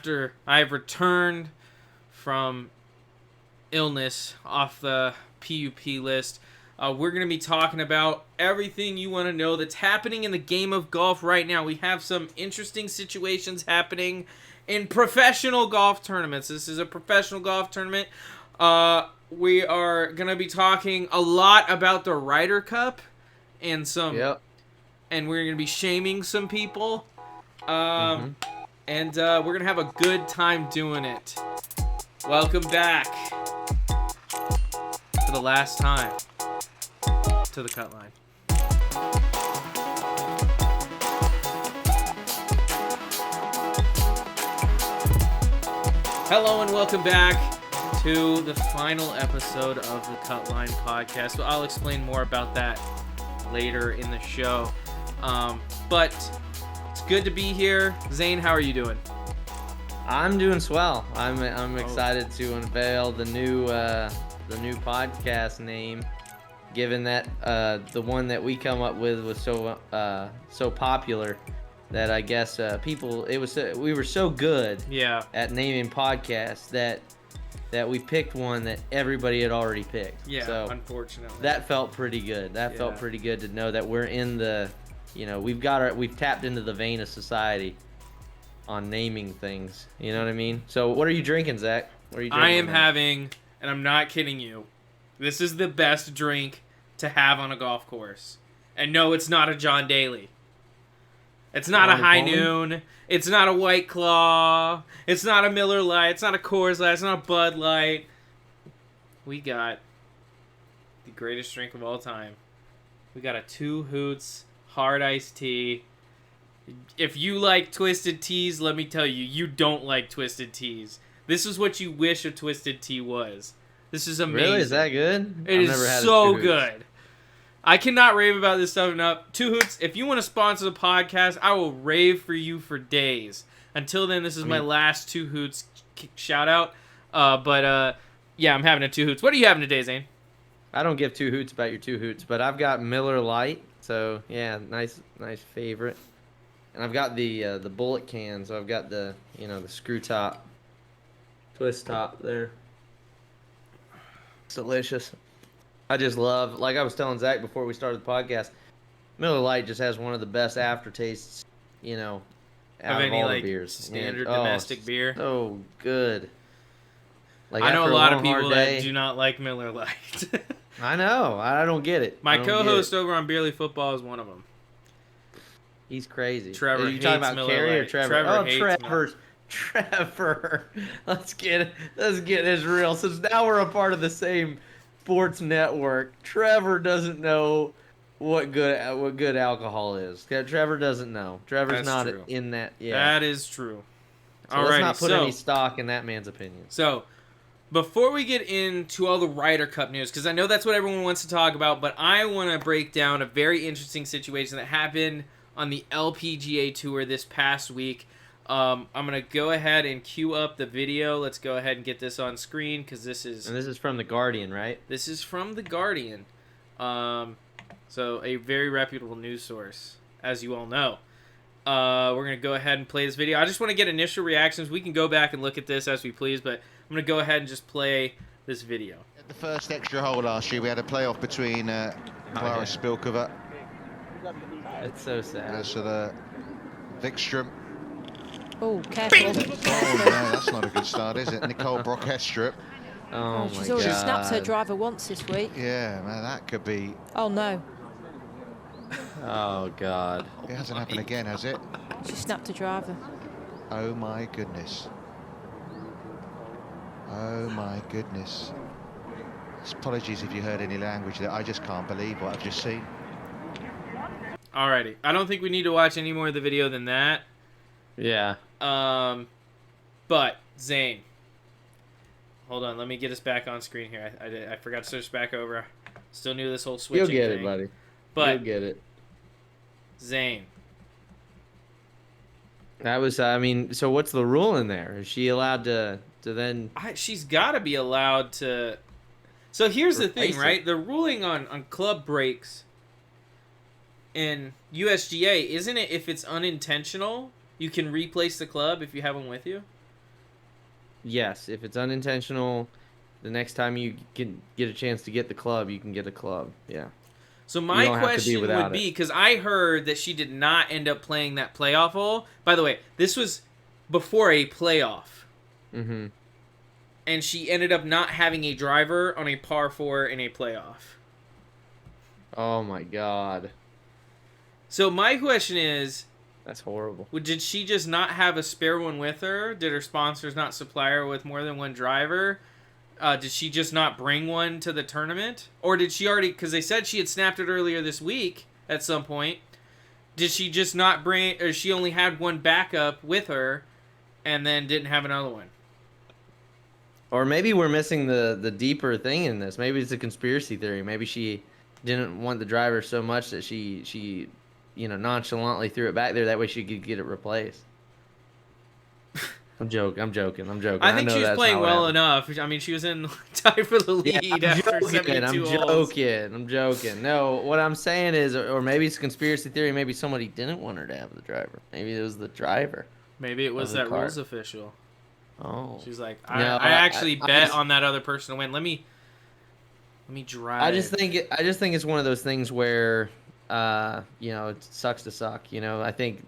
after I've returned from illness off the PUP list, we're going to be talking about everything you want to know that's happening in the game of golf right now. We have some interesting situations happening in professional golf tournaments. This is a professional golf tournament. We are going to be talking a lot about the Ryder Cup and and we're going to be shaming some people. And we're going to have a good time doing it. Welcome back for the last time to the cut line. Hello and welcome back to the final episode of the Cut Line podcast. I'll explain more about that later in the show. But it's good to be here. Zane, how are you doing? I'm doing swell. I'm excited to unveil the new podcast name, given that the one that we come up with was so popular that I guess we were so good at naming podcasts that we picked one that everybody had already picked. Yeah, so unfortunately. That felt pretty good. Felt pretty good to know that we're in the, we've tapped into the vein of society on naming things. You know what I mean? So what are you drinking, Zach? What are you drinking? I am having, and I'm not kidding you, this is the best drink to have on a golf course. And no, it's not a John Daly. It's not a High Noon. It's not a White Claw. It's not a Miller Lite. It's not a Coors Light. It's not a Bud Light. We got the greatest drink of all time. We got a Two Hoots hard iced tea. If you like twisted teas, let me tell you, you don't like twisted teas. This is what you wish a twisted tea was. This is amazing. Really? Is that good? It is so good. I cannot rave about this stuff enough. Two Hoots, if you want to sponsor the podcast, I will rave for you for days. Until then, this is my last Two Hoots shout out. Yeah, I'm having a Two Hoots. What are you having today, Zane? I don't give two hoots about your Two Hoots, but I've got Miller Lite. So yeah, nice favorite. And I've got the bullet can, so I've got the the screw top, twist top there. It's delicious. I just love, like I was telling Zach before we started the podcast, Miller Lite just has one of the best aftertastes, out of all the beers. Standard domestic beer. So good. Like I know a lot of people that do not like Miller Lite. I know. I don't get it. My co-host over on Beerly Football is one of them. He's crazy. Trevor Are you talking about Miller Carrie Lite. or Trevor? Trevor. Let's get this real. Since now we're a part of the same sports network, Trevor doesn't know what good alcohol is. Trevor doesn't know. Trevor's not in that. Yeah, that is true. So let's not put any stock in that man's opinion. So, before we get into all the Ryder Cup news, because I know that's what everyone wants to talk about, but I want to break down a very interesting situation that happened on the LPGA Tour this past week. I'm going to go ahead and queue up the video. Let's go ahead and get this on screen, because this is from The Guardian, right? This is from The Guardian. So a very reputable news source, as you all know. We're going to go ahead and play this video. I just want to get initial reactions. We can go back and look at this as we please, but I'm going to go ahead and just play this video. At the first extra hole last year, we had a playoff between Clara Spilkova. It's so sad. So the Vikström. Oh, careful. Oh, no, that's not a good start, is it? Nicole Brock-Hestrup. Oh, my she's already God. snapped her driver once this week. Yeah, man, that could be... Oh, no. Oh, God. It hasn't happened again, has it? She snapped her driver. Oh, my goodness. Oh, my goodness. Apologies if you heard any language there. I just can't believe what I've just seen. Alrighty. I don't think we need to watch any more of the video than that. Yeah. But, Zane. Hold on, let me get us back on screen here. I forgot to switch back over. Still new to this whole switching thing. You'll get it, buddy. But, you'll get it. Zane. That was, so what's the rule in there? Is she allowed to then... She's got to be allowed to... So here's the thing, right? The ruling on club breaks in USGA, isn't it if it's unintentional, you can replace the club if you have them with you? Yes, if it's unintentional, the next time you can get a chance to get the club, you can get a club. Yeah. So You my don't have to be question would without be, it. because I heard that she did not end up playing that playoff hole. By the way, this was before a playoff. Mm-hmm. And she ended up not having a driver on a par 4 in a playoff. Oh my God. So my question is, That's horrible. did she just not have a spare one with her? Did her sponsors not supply her with more than one driver? Did she just not bring one to the tournament? Or did she already... Because they said she had snapped it earlier this week at some point. Did she just not bring... Or she only had one backup with her and then didn't have another one? Or maybe we're missing the deeper thing in this. Maybe it's a conspiracy theory. Maybe she didn't want the driver so much that she nonchalantly threw it back there. That way she could get it replaced. I'm joking. I think know she was that's playing not what well happened. enough. I mean, she was in tie for the lead Yeah, after 72 holes. I'm joking. No, what I'm saying is, or maybe it's a conspiracy theory. Maybe somebody didn't want her to have the driver. Maybe it was the driver. Maybe it was of the that cart. rules official. Oh. She's like, No, I actually I bet just- on that other person to win. Let me drive. I just think it's one of those things where, it sucks to suck. I think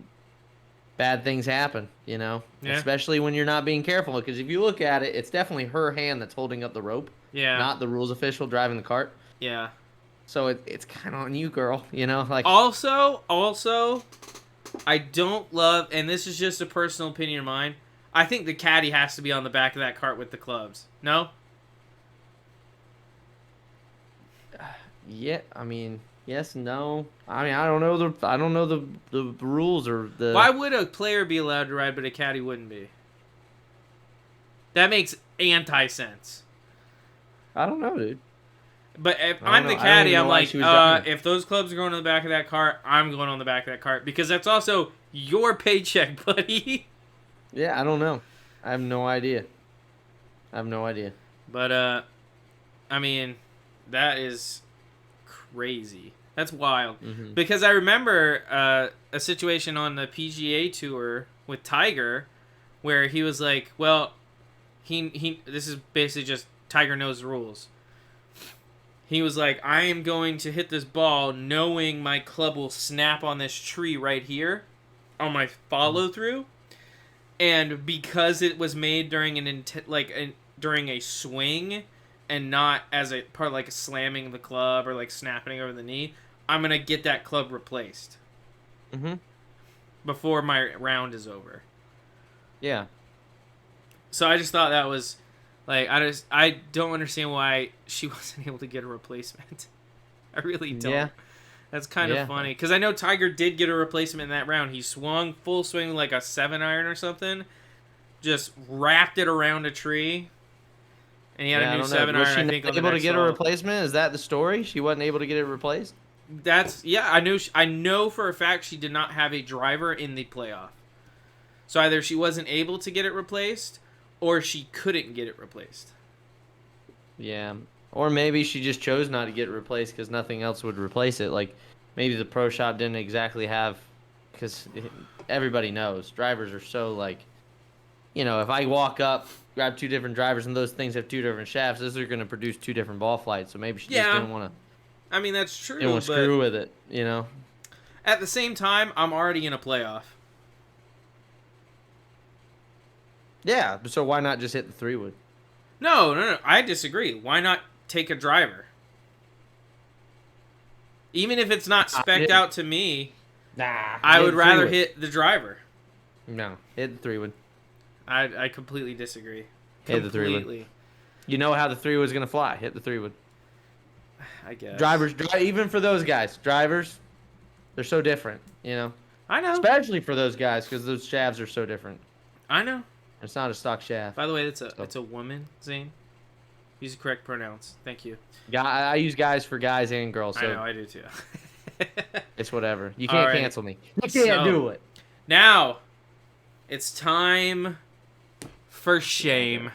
bad things happen. Yeah. Especially when you're not being careful. Because if you look at it, it's definitely her hand that's holding up the rope, Yeah. not the rules official driving the cart. Yeah. So it's kind of on you, girl. Like Also, I don't love, and this is just a personal opinion of mine, I think the caddy has to be on the back of that cart with the clubs. No? yeah. I mean, yes, no. I mean, I don't know the rules or the. Why would a player be allowed to ride but a caddy wouldn't be? That makes anti-sense. I don't know, dude. But if I I'm don't the know. I don't caddy, even I'm know why like, she was driving it. if those clubs are going on the back of that cart, I'm going on the back of that cart. Because that's also your paycheck, buddy. Yeah, I don't know. I have no idea. But, I mean, that is crazy. That's wild. Mm-hmm. Because I remember a situation on the PGA Tour with Tiger where he was like, well, he this is basically just Tiger knows the rules. He was like, I am going to hit this ball knowing my club will snap on this tree right here on my follow-through. And because it was made during during a swing and not as a part of like slamming the club or like snapping over the knee, I'm going to get that club replaced Mm-hmm. before my round is over. Yeah. So I just thought that was like, I don't understand why she wasn't able to get a replacement. I really don't. Yeah. That's kind of funny. Because I know Tiger did get a replacement in that round. He swung full swing like a 7-iron or something. Just wrapped it around a tree. And he had a new 7-iron, Was she I think, not on the able to next get a hole. replacement? Is that the story? She wasn't able to get it replaced? I know for a fact she did not have a driver in the playoff. So either she wasn't able to get it replaced, or she couldn't get it replaced. Yeah. Or maybe she just chose not to get it replaced because nothing else would replace it. Like, maybe the pro shop didn't exactly have... Because everybody knows. Drivers are so, like... if I walk up, grab 2 different drivers, and those things have 2 different shafts, those are going to produce 2 different ball flights. So maybe she just didn't want to... I mean, that's true, Didn't want to screw with it, At the same time, I'm already in a playoff. Yeah, so why not just hit the 3-wood? No. I disagree. Why not take a driver? Even if it's not spec'd out to me, I would rather hit the driver. No, hit the 3-wood. I completely disagree. Hit the 3-wood. Completely. You know how the 3-wood's going to fly. Hit the 3-wood. I guess. Drivers, even for those guys, drivers, they're so different, I know. Especially for those guys because those shafts are so different. I know. It's not a stock shaft. By the way, it's a woman, Zane. Use the correct pronouns. Thank you. I use guys for guys and girls, so I know, I do too. it's whatever. You can't Alright. cancel me. You can't do it. Now, it's time for shame. Yes,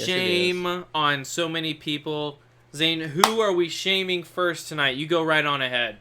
it Shame on so many people. Zane, who are we shaming first tonight? You go right on ahead.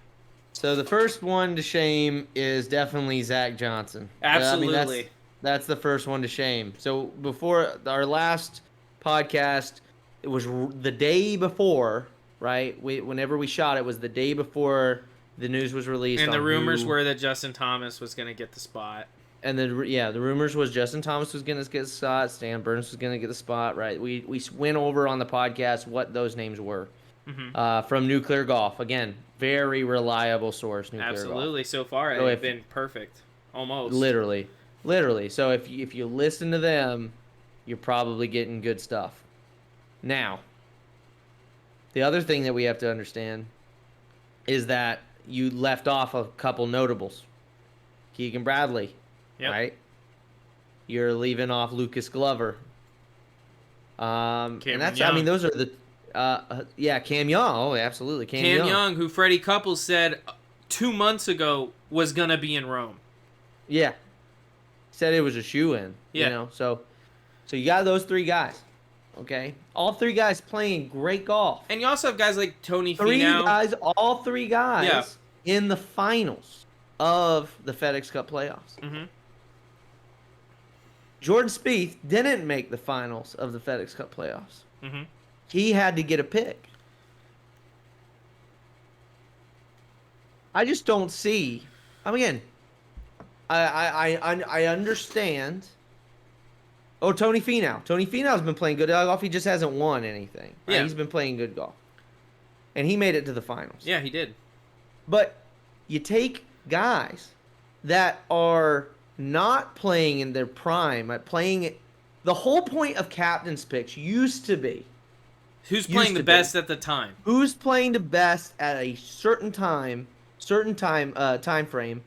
So the first one to shame is definitely Zach Johnson. Absolutely. That's the first one to shame. So before our last podcast, it was the day before, right? Whenever we shot it was the day before the news was released. And the on rumors who, were that Justin Thomas was going to get the spot. and the rumors was Justin Thomas was going to get the spot, Sam Burns was going to get the spot, right? We went over on the podcast what those names were. From Nuclear Golf. Again, very reliable source, Nuclear Absolutely. Golf. So far, So they've been perfect. Almost. Literally. So if you listen to them, you're probably getting good stuff. Now, the other thing that we have to understand is that you left off a couple notables. Keegan Bradley, right? You're leaving off Lucas Glover. And that's Young. I mean those are the Cam Young. Oh, absolutely. Cam Young, who Freddie Couples said 2 months ago was going to be in Rome. Yeah. Said it was a shoe-in. Yeah. You know, so you got those three guys. Okay? All three guys playing great golf. And you also have guys like Tony Finau. All three guys in the finals of the FedEx Cup playoffs. Mm-hmm. Jordan Spieth didn't make the finals of the FedEx Cup playoffs. Mm-hmm. He had to get a pick. I just don't see. Again, I understand. Oh, Tony Finau. Tony Finau's been playing good golf. He just hasn't won anything. Right? Yeah. He's been playing good golf. And he made it to the finals. Yeah, he did. But you take guys that are not playing in their prime, the whole point of captain's picks used to be Who's playing the best at the time? who's playing the best at a certain time frame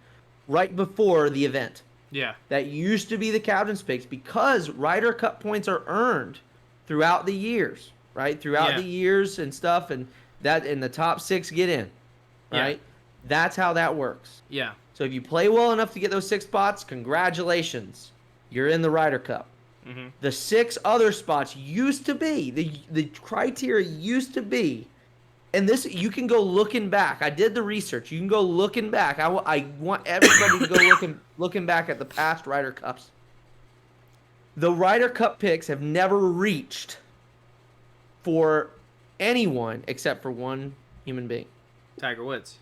right before the event. Yeah. That used to be the captain's picks because Ryder Cup points are earned throughout the years, right? Throughout the years and stuff, and the top 6 get in, right? Yeah. That's how that works. Yeah. So if you play well enough to get those 6 spots, congratulations, you're in the Ryder Cup. Mm-hmm. The 6 other spots used to be the criteria used to be, and this you can go looking back. I did the research. You can go looking back. I want everybody to go looking back at the past Ryder Cups. The Ryder Cup picks have never reached for anyone except for one human being. Tiger Woods.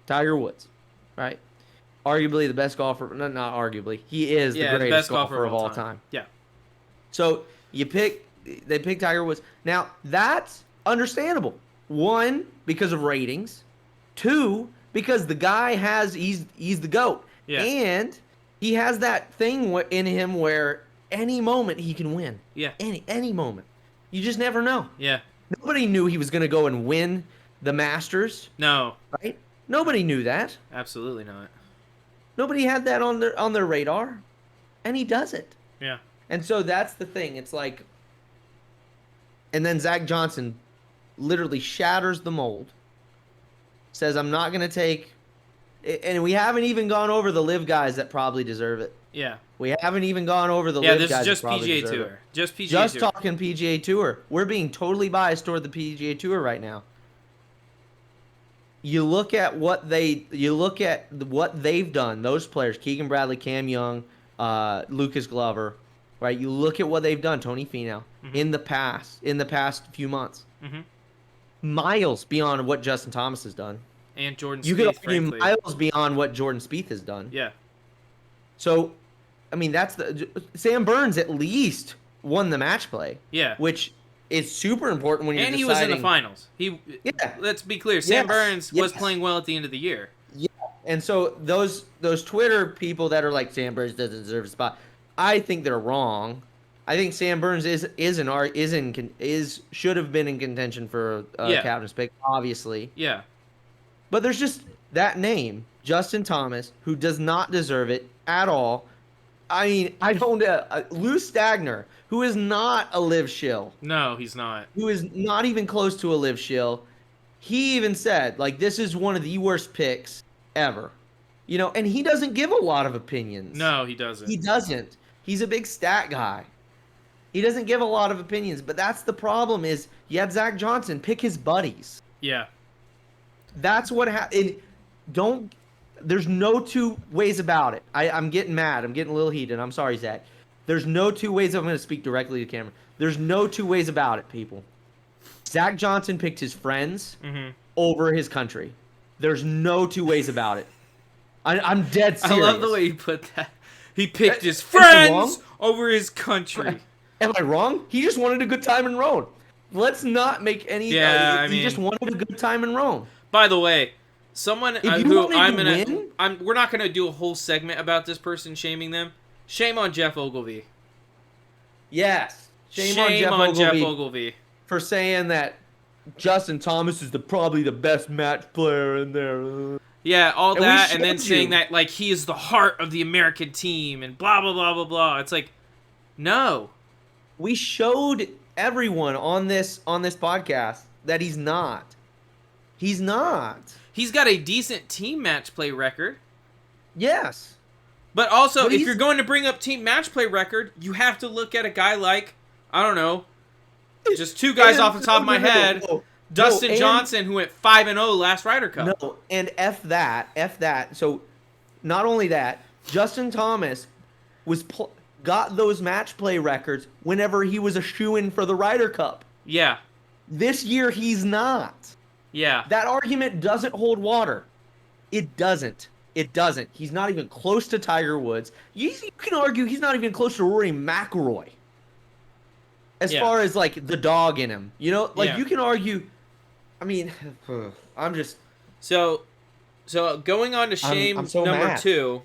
Tiger Woods, right? Arguably the best golfer. Not arguably. He is the greatest best golfer of all time. Yeah. So they pick Tiger Woods. Now that's understandable. 1, because of ratings. 2, because the guy he's the GOAT. Yeah. And he has that thing in him where any moment he can win. Yeah. Any moment. You just never know. Yeah. Nobody knew he was going to go and win the Masters. No. Right? Nobody knew that. Absolutely not. Nobody had that on their radar. And he does it. Yeah. And so that's the thing. It's like, and then Zach Johnson literally shatters the mold. Says, I'm not going to take, and we haven't even gone over the live guys that probably deserve it. Yeah. We haven't even gone over the live this guys is just that probably PGA deserve Tour. it. Just PGA Just Tour. talking PGA Tour. We're being totally biased toward the PGA Tour right now. You look at what they've done. Those players, Keegan Bradley, Cam Young, Lucas Glover, right? You look at what they've done, Tony Finau, in the past few months. Mm-hmm. Miles beyond what Justin Thomas has done. And Jordan You Spieth, could argue frankly. miles beyond what Jordan Spieth has done. Yeah. So, I mean, Sam Burns at least won the match play. Yeah. Which is super important when you're And he deciding. was in the finals. Let's be clear. Sam Burns was playing well at the end of the year. Yeah. And so those Twitter people that are like Sam Burns doesn't deserve a spot, I think they're wrong. I think Sam Burns should have been in contention for captain's pick, obviously. Yeah. But there's just that name, Justin Thomas, who does not deserve it at all. I mean, I don't. Lou Stagner, who is not a live shill. No, he's not. Who is not even close to a live shill. He even said, like, this is one of the worst picks ever. You know, and he doesn't give a lot of opinions. No, he doesn't. He doesn't. He's a big stat guy. He doesn't give a lot of opinions, but that's the problem is you had Zach Johnson pick his buddies. Yeah. That's what happened. There's no two ways about it. I'm getting mad. I'm getting a little heated. I'm sorry, Zach. There's no two ways. I'm going to speak directly to camera. There's no two ways about it, people. Zach Johnson picked his friends over his country. There's no two ways about it. I'm dead serious. I love the way you put that. He picked his friends over his country. Am I wrong? He just wanted a good time in Rome. Let's not make any. Yeah, he just wanted a good time in Rome. By the way, someone who we're not gonna do a whole segment about this person shaming them. Shame on Jeff Ogilvy. Yes. Shame on Jeff Ogilvy for saying that Justin Thomas is probably the best match player in there. Yeah, all that, and then saying that like he is the heart of the American team and blah blah blah blah blah. It's like, no. We showed everyone on this podcast that he's not. He's not. He's got a decent team match play record. Yes. But also, if you're going to bring up team match play record, you have to look at a guy like, I don't know, just two guys off the top of my head. Dustin Johnson, who went 5-0 last Ryder Cup. No, and F that. So, not only that, Justin Thomas got those match play records whenever he was a shoo-in for the Ryder Cup. Yeah. This year, he's not. Yeah. That argument doesn't hold water. It doesn't. It doesn't. He's not even close to Tiger Woods. You can argue he's not even close to Rory McIlroy. As far as, like, the dog in him. You know? Like, you can argue... I mean, I'm just... So going on to shame I'm so number mad. 2.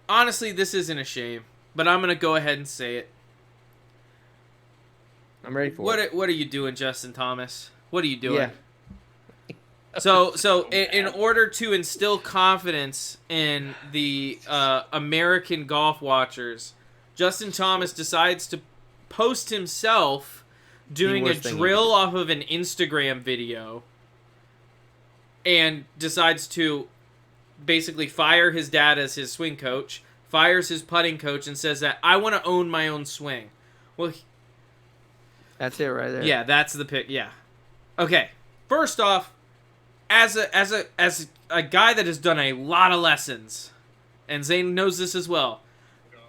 Honestly, this isn't a shame, but I'm going to go ahead and say it. I'm ready for it. What are you doing, Justin Thomas? What are you doing? Yeah. So in order to instill confidence in the American golf watchers, Justin Thomas decides to post himself doing a drill off of an Instagram video and decides to basically fire his dad as his swing coach, fires his putting coach, and says that I want to own my own swing. Well, that's it right there. Yeah, that's the pick. Yeah. Okay. First off, as a guy that has done a lot of lessons, and Zane knows this as well,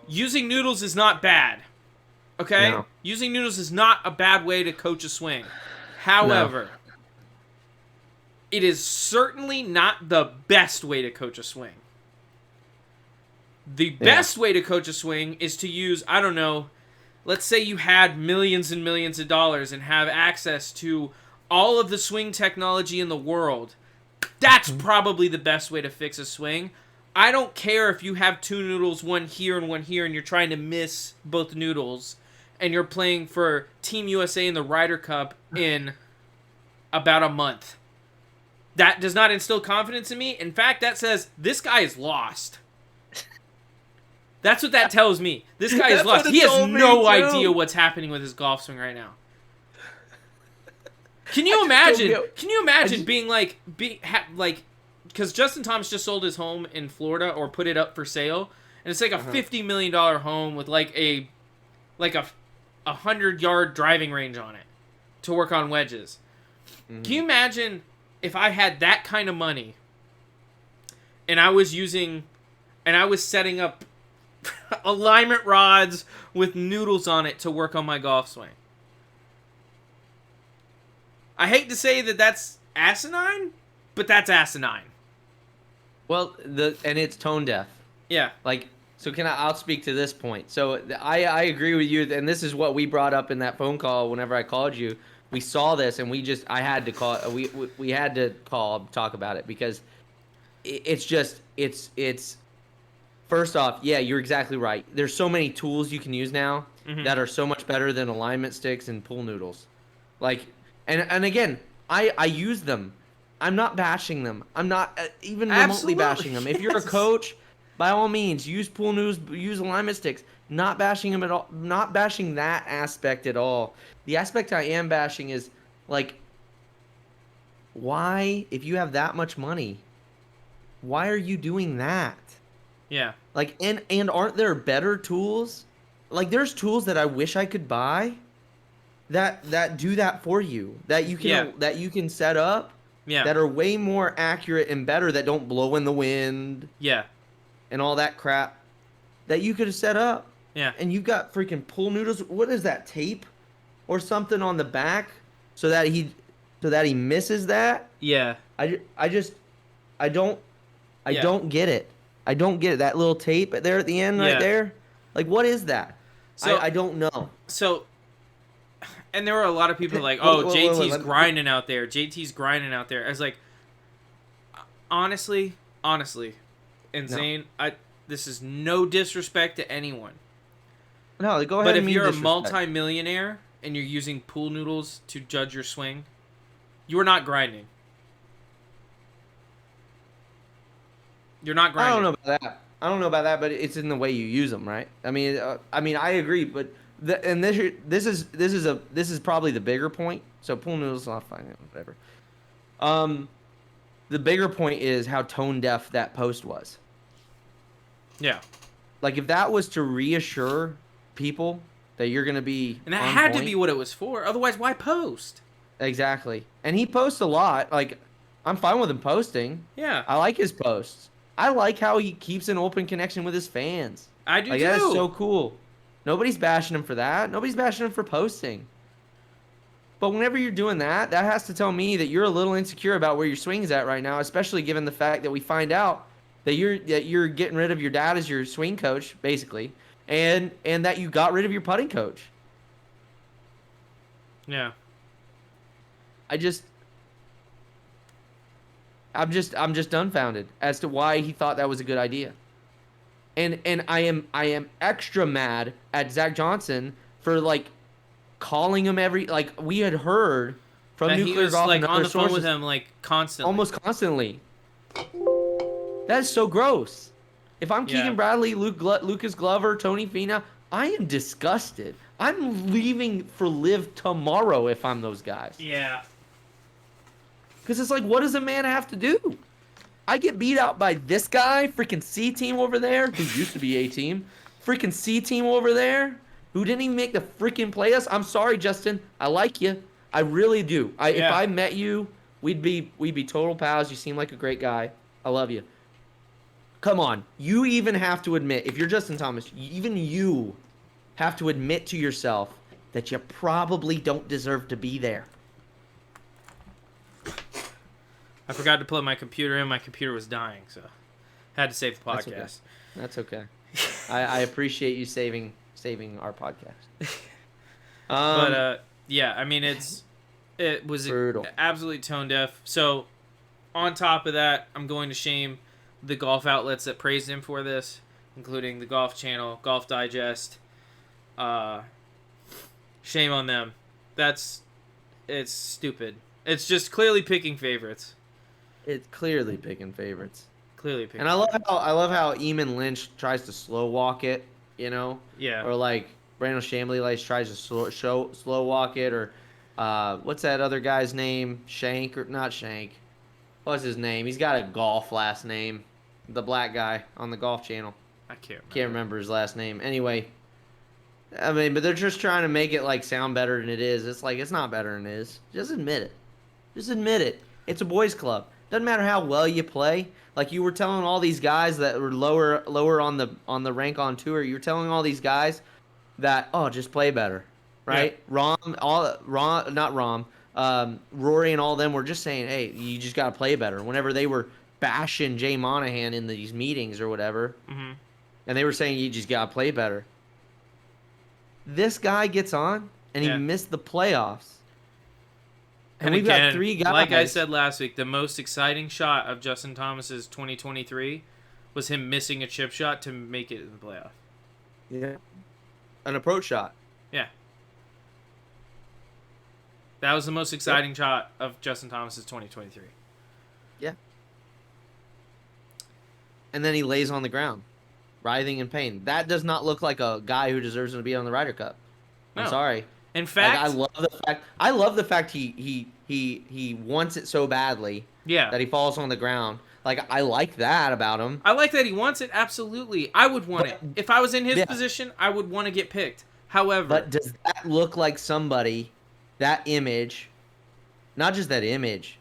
using noodles is not bad. Okay? No. Using noodles is not a bad way to coach a swing. However, it is certainly not the best way to coach a swing. The best way to coach a swing is to use, I don't know, let's say you had millions and millions of dollars and have access to all of the swing technology in the world. That's probably the best way to fix a swing. I don't care if you have two noodles, one here, and you're trying to miss both noodles, and you're playing for Team USA in the Ryder Cup in about a month. That does not instill confidence in me. In fact, that says, this guy is lost. That's what that tells me. This guy is lost. He has no idea what's happening with his golf swing right now. Can you imagine being like, because Justin Thomas just sold his home in Florida or put it up for sale, and it's like a $50 million home with like a 100-yard driving range on it to work on wedges. Mm-hmm. Can you imagine if I had that kind of money and I was setting up alignment rods with noodles on it to work on my golf swing? I hate to say that that's asinine, but that's asinine. Well, and it's tone deaf. Yeah. Like, so I'll speak to this point. So I agree with you, and this is what we brought up in that phone call whenever I called you. We saw this, and I had to call. We had to talk about it because it's. First off, yeah, you're exactly right. There's so many tools you can use now that are so much better than alignment sticks and pool noodles. Like, and again, I use them. I'm not bashing them. I'm not even remotely bashing them. If you're a coach, by all means, use pool noodles, use alignment sticks. Not bashing them at all. Not bashing that aspect at all. The aspect I am bashing is, like, why, if you have that much money, why are you doing that? Yeah. Like, and aren't there better tools? Like, there's tools that I wish I could buy that do that for you. That you can set up Yeah. that are way more accurate and better, that don't blow in the wind Yeah. and all that crap, that you could have set up. Yeah. And you got freaking pool noodles. What is that, tape or something on the back so that he misses that? Yeah. I don't Yeah. get it. I don't get it. That little tape there at the end Yeah. right there. Like, what is that? So I don't know. So, and there were a lot of people like, Wait, "Oh, wait, JT's let me- grinding out there. JT's grinding out there." I was like, honestly, and Zane, this is no disrespect to anyone, No, go ahead. but and if mean you're a disrespect. multi-millionaire and you're using pool noodles to judge your swing, you are not grinding. You're not grinding. I don't know about that, but it's in the way you use them, right? I mean, I agree, but this is probably the bigger point. So pool noodles, I'll find it, whatever. The bigger point is how tone deaf that post was. Yeah. Like, if that was to reassure people that you're gonna be, And that on had to point- be what it was for. Otherwise, why post? exactly. And he posts a lot. Like, I'm fine with him posting. Yeah. I like his posts. I like how he keeps an open connection with his fans. I do Like, too. that's so cool. Nobody's bashing him for that. Nobody's bashing him for posting. But whenever you're doing that, that has to tell me that you're a little insecure about where your swing's at right now, especially given the fact that we find out that you're getting rid of your dad as your swing coach, basically, and that you got rid of your putting coach. Yeah. I'm just dumbfounded as to why he thought that was a good idea. And I am extra mad at Zach Johnson for, like, calling him we had heard from That he Nuclear was Golf like and on other the phone with sources him like constantly. almost constantly. That is so gross. If I'm Yeah. Keegan Bradley, Lucas Glover, Tony Fina, I am disgusted. I'm leaving for Live tomorrow if I'm those guys. Yeah. Because it's like, what does a man have to do? I get beat out by this guy, freaking C team over there, who used to be A team, freaking C team over there, who didn't even make the freaking playoffs. I'm sorry, Justin. I like you. I really do. If Yeah. I met you, we'd be total pals. You seem like a great guy. I love you. Come on. You even have to admit, if you're Justin Thomas, even you have to admit to yourself that you probably don't deserve to be there. I forgot to plug my computer in. My computer was dying, so had to save the That's okay. podcast. That's okay. I appreciate you saving our podcast. But yeah, I mean it was Brutal. absolutely tone deaf. So on top of that, I'm going to shame the golf outlets that praised him for this, including the Golf Channel, Golf Digest. Shame on them. It's stupid. It's just clearly picking favorites. It's clearly picking favorites. Clearly picking. And I love how Eamon Lynch tries to slow walk it, you know? Yeah. Or like Brandon Chambly tries to slow walk it, or what's that other guy's name? Shank, or not Shank. What's his name? He's got a golf last name. The black guy on the Golf Channel. I can't remember. Can't remember his last name. Anyway, I mean, but they're just trying to make it like sound better than it is. It's like, it's not better than it is. Just admit it. Just admit it. It's a boys' club. Doesn't matter how well you play. Like you were telling all these guys that were lower on the rank on tour. You were telling all these guys that, oh, just play better, right? Yeah. Rory and all them were just saying, hey, you just gotta play better. Whenever they were bashing Jay Monahan in these meetings or whatever, Mm-hmm. and they were saying you just gotta play better. This guy gets on and Yeah. he missed the playoffs. And we've again, got 3 guys. like I said last week, the most exciting shot of Justin Thomas's 2023 was him missing a chip shot to make it in the playoff. Yeah. An approach shot. Yeah. That was the most exciting shot of Justin Thomas's 2023. Yeah. And then he lays on the ground, writhing in pain. That does not look like a guy who deserves to be on the Ryder Cup. I'm No. sorry. In fact, I love the fact he wants it so badly yeah. that he falls on the ground. Like, I like that about him. I like that he wants it, absolutely. I would want it. If I was in his Yeah. position, I would want to get picked. However, But does that look like somebody, that image, not just that image,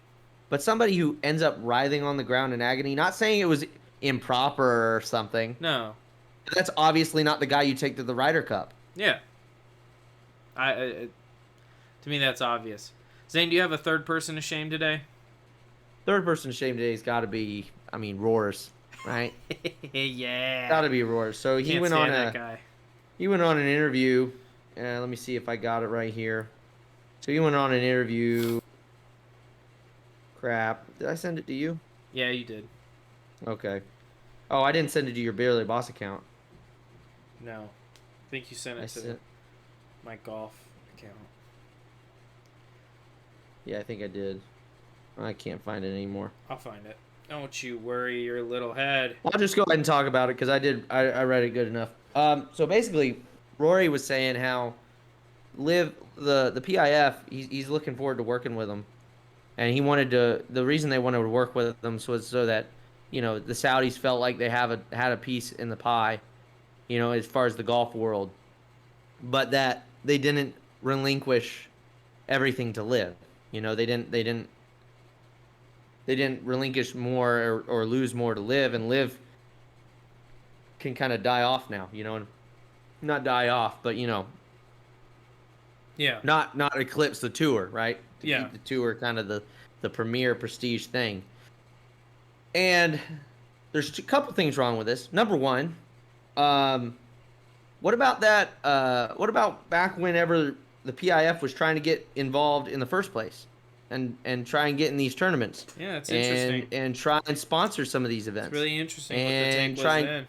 but somebody who ends up writhing on the ground in agony. Not saying it was improper or something. No. That's obviously not the guy you take to the Ryder Cup. Yeah. To me, that's obvious. Zane, do you have a third person to shame today? Third person to shame today's got to be, Roars, right? Yeah. Got to be Roars. So he Can't went stand on that guy. He went on an interview. Let me see if I got it right here. So he went on an interview. Crap. Did I send it to you? Yeah, you did. Okay. Oh, I didn't send it to your Barely Boss account. No. I think you sent it to my golf account. Yeah, I think I did. I can't find it anymore. I'll find it. Don't you worry your little head. I'll just go ahead and talk about it because I read it good enough. So basically, Rory was saying how the PIF, he's looking forward to working with them. And the reason they wanted to work with them was so that, the Saudis felt like they had a piece in the pie, as far as the golf world. But that they didn't relinquish everything to live. They didn't relinquish more or lose more to live, and live can kind of die off now, and not die off, but Yeah. not eclipse the tour, right? To Yeah. keep the tour kind of the premier prestige thing. And there's a couple things wrong with this. Number one, what about that? What about back whenever the PIF was trying to get involved in the first place, and try and get in these tournaments? Yeah, it's interesting. And try and sponsor some of these events. It's really interesting And what the take was then.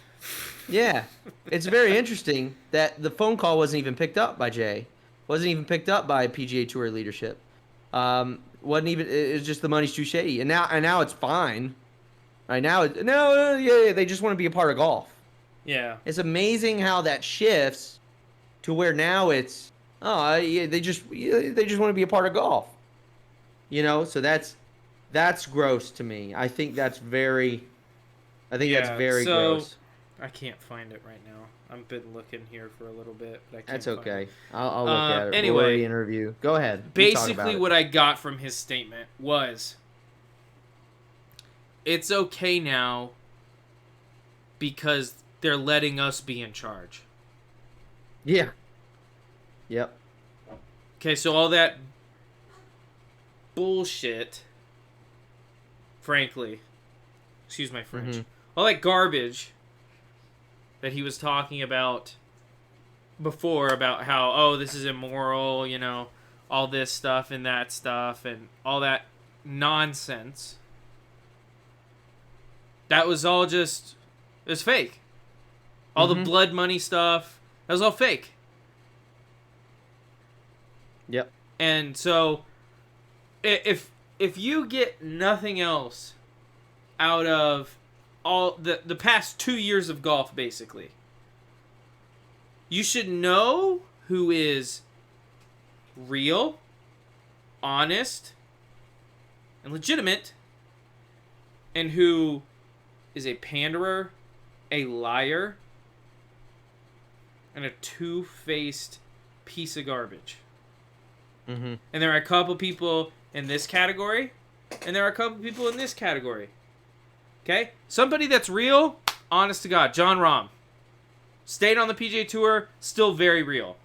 Yeah, it's very interesting that the phone call wasn't even picked up by Jay, wasn't even picked up by PGA Tour leadership. Wasn't even. It's just the money's too shady, and now it's fine. Right now, they just want to be a part of golf. Yeah. It's amazing how that shifts to where now it's they just want to be a part of golf. So that's gross to me. I think that's very gross. I can't find it right now. I've been looking here for a little bit, but I can't. That's find okay. it. I'll look at it. Anyway, Rory interview. Go ahead. You talk about Basically, it. what I got from his statement was, it's okay now because they're letting us be in charge. Yeah. Yep. Okay, so all that bullshit, frankly, excuse my French, all that garbage that he was talking about before, about how, this is immoral, all this stuff and that stuff and all that nonsense. That was all it was fake. All the blood money stuff, that was all fake. Yep. And so, if you get nothing else out of all the past 2 years of golf, basically, you should know who is real, honest, and legitimate, and who is a panderer, a liar, and a two-faced piece of garbage. Mm-hmm. And there are a couple people in this category, and there are a couple people in this category. Okay? Somebody that's real, honest to God, Jon Rahm. Stayed on the PGA Tour, still very real.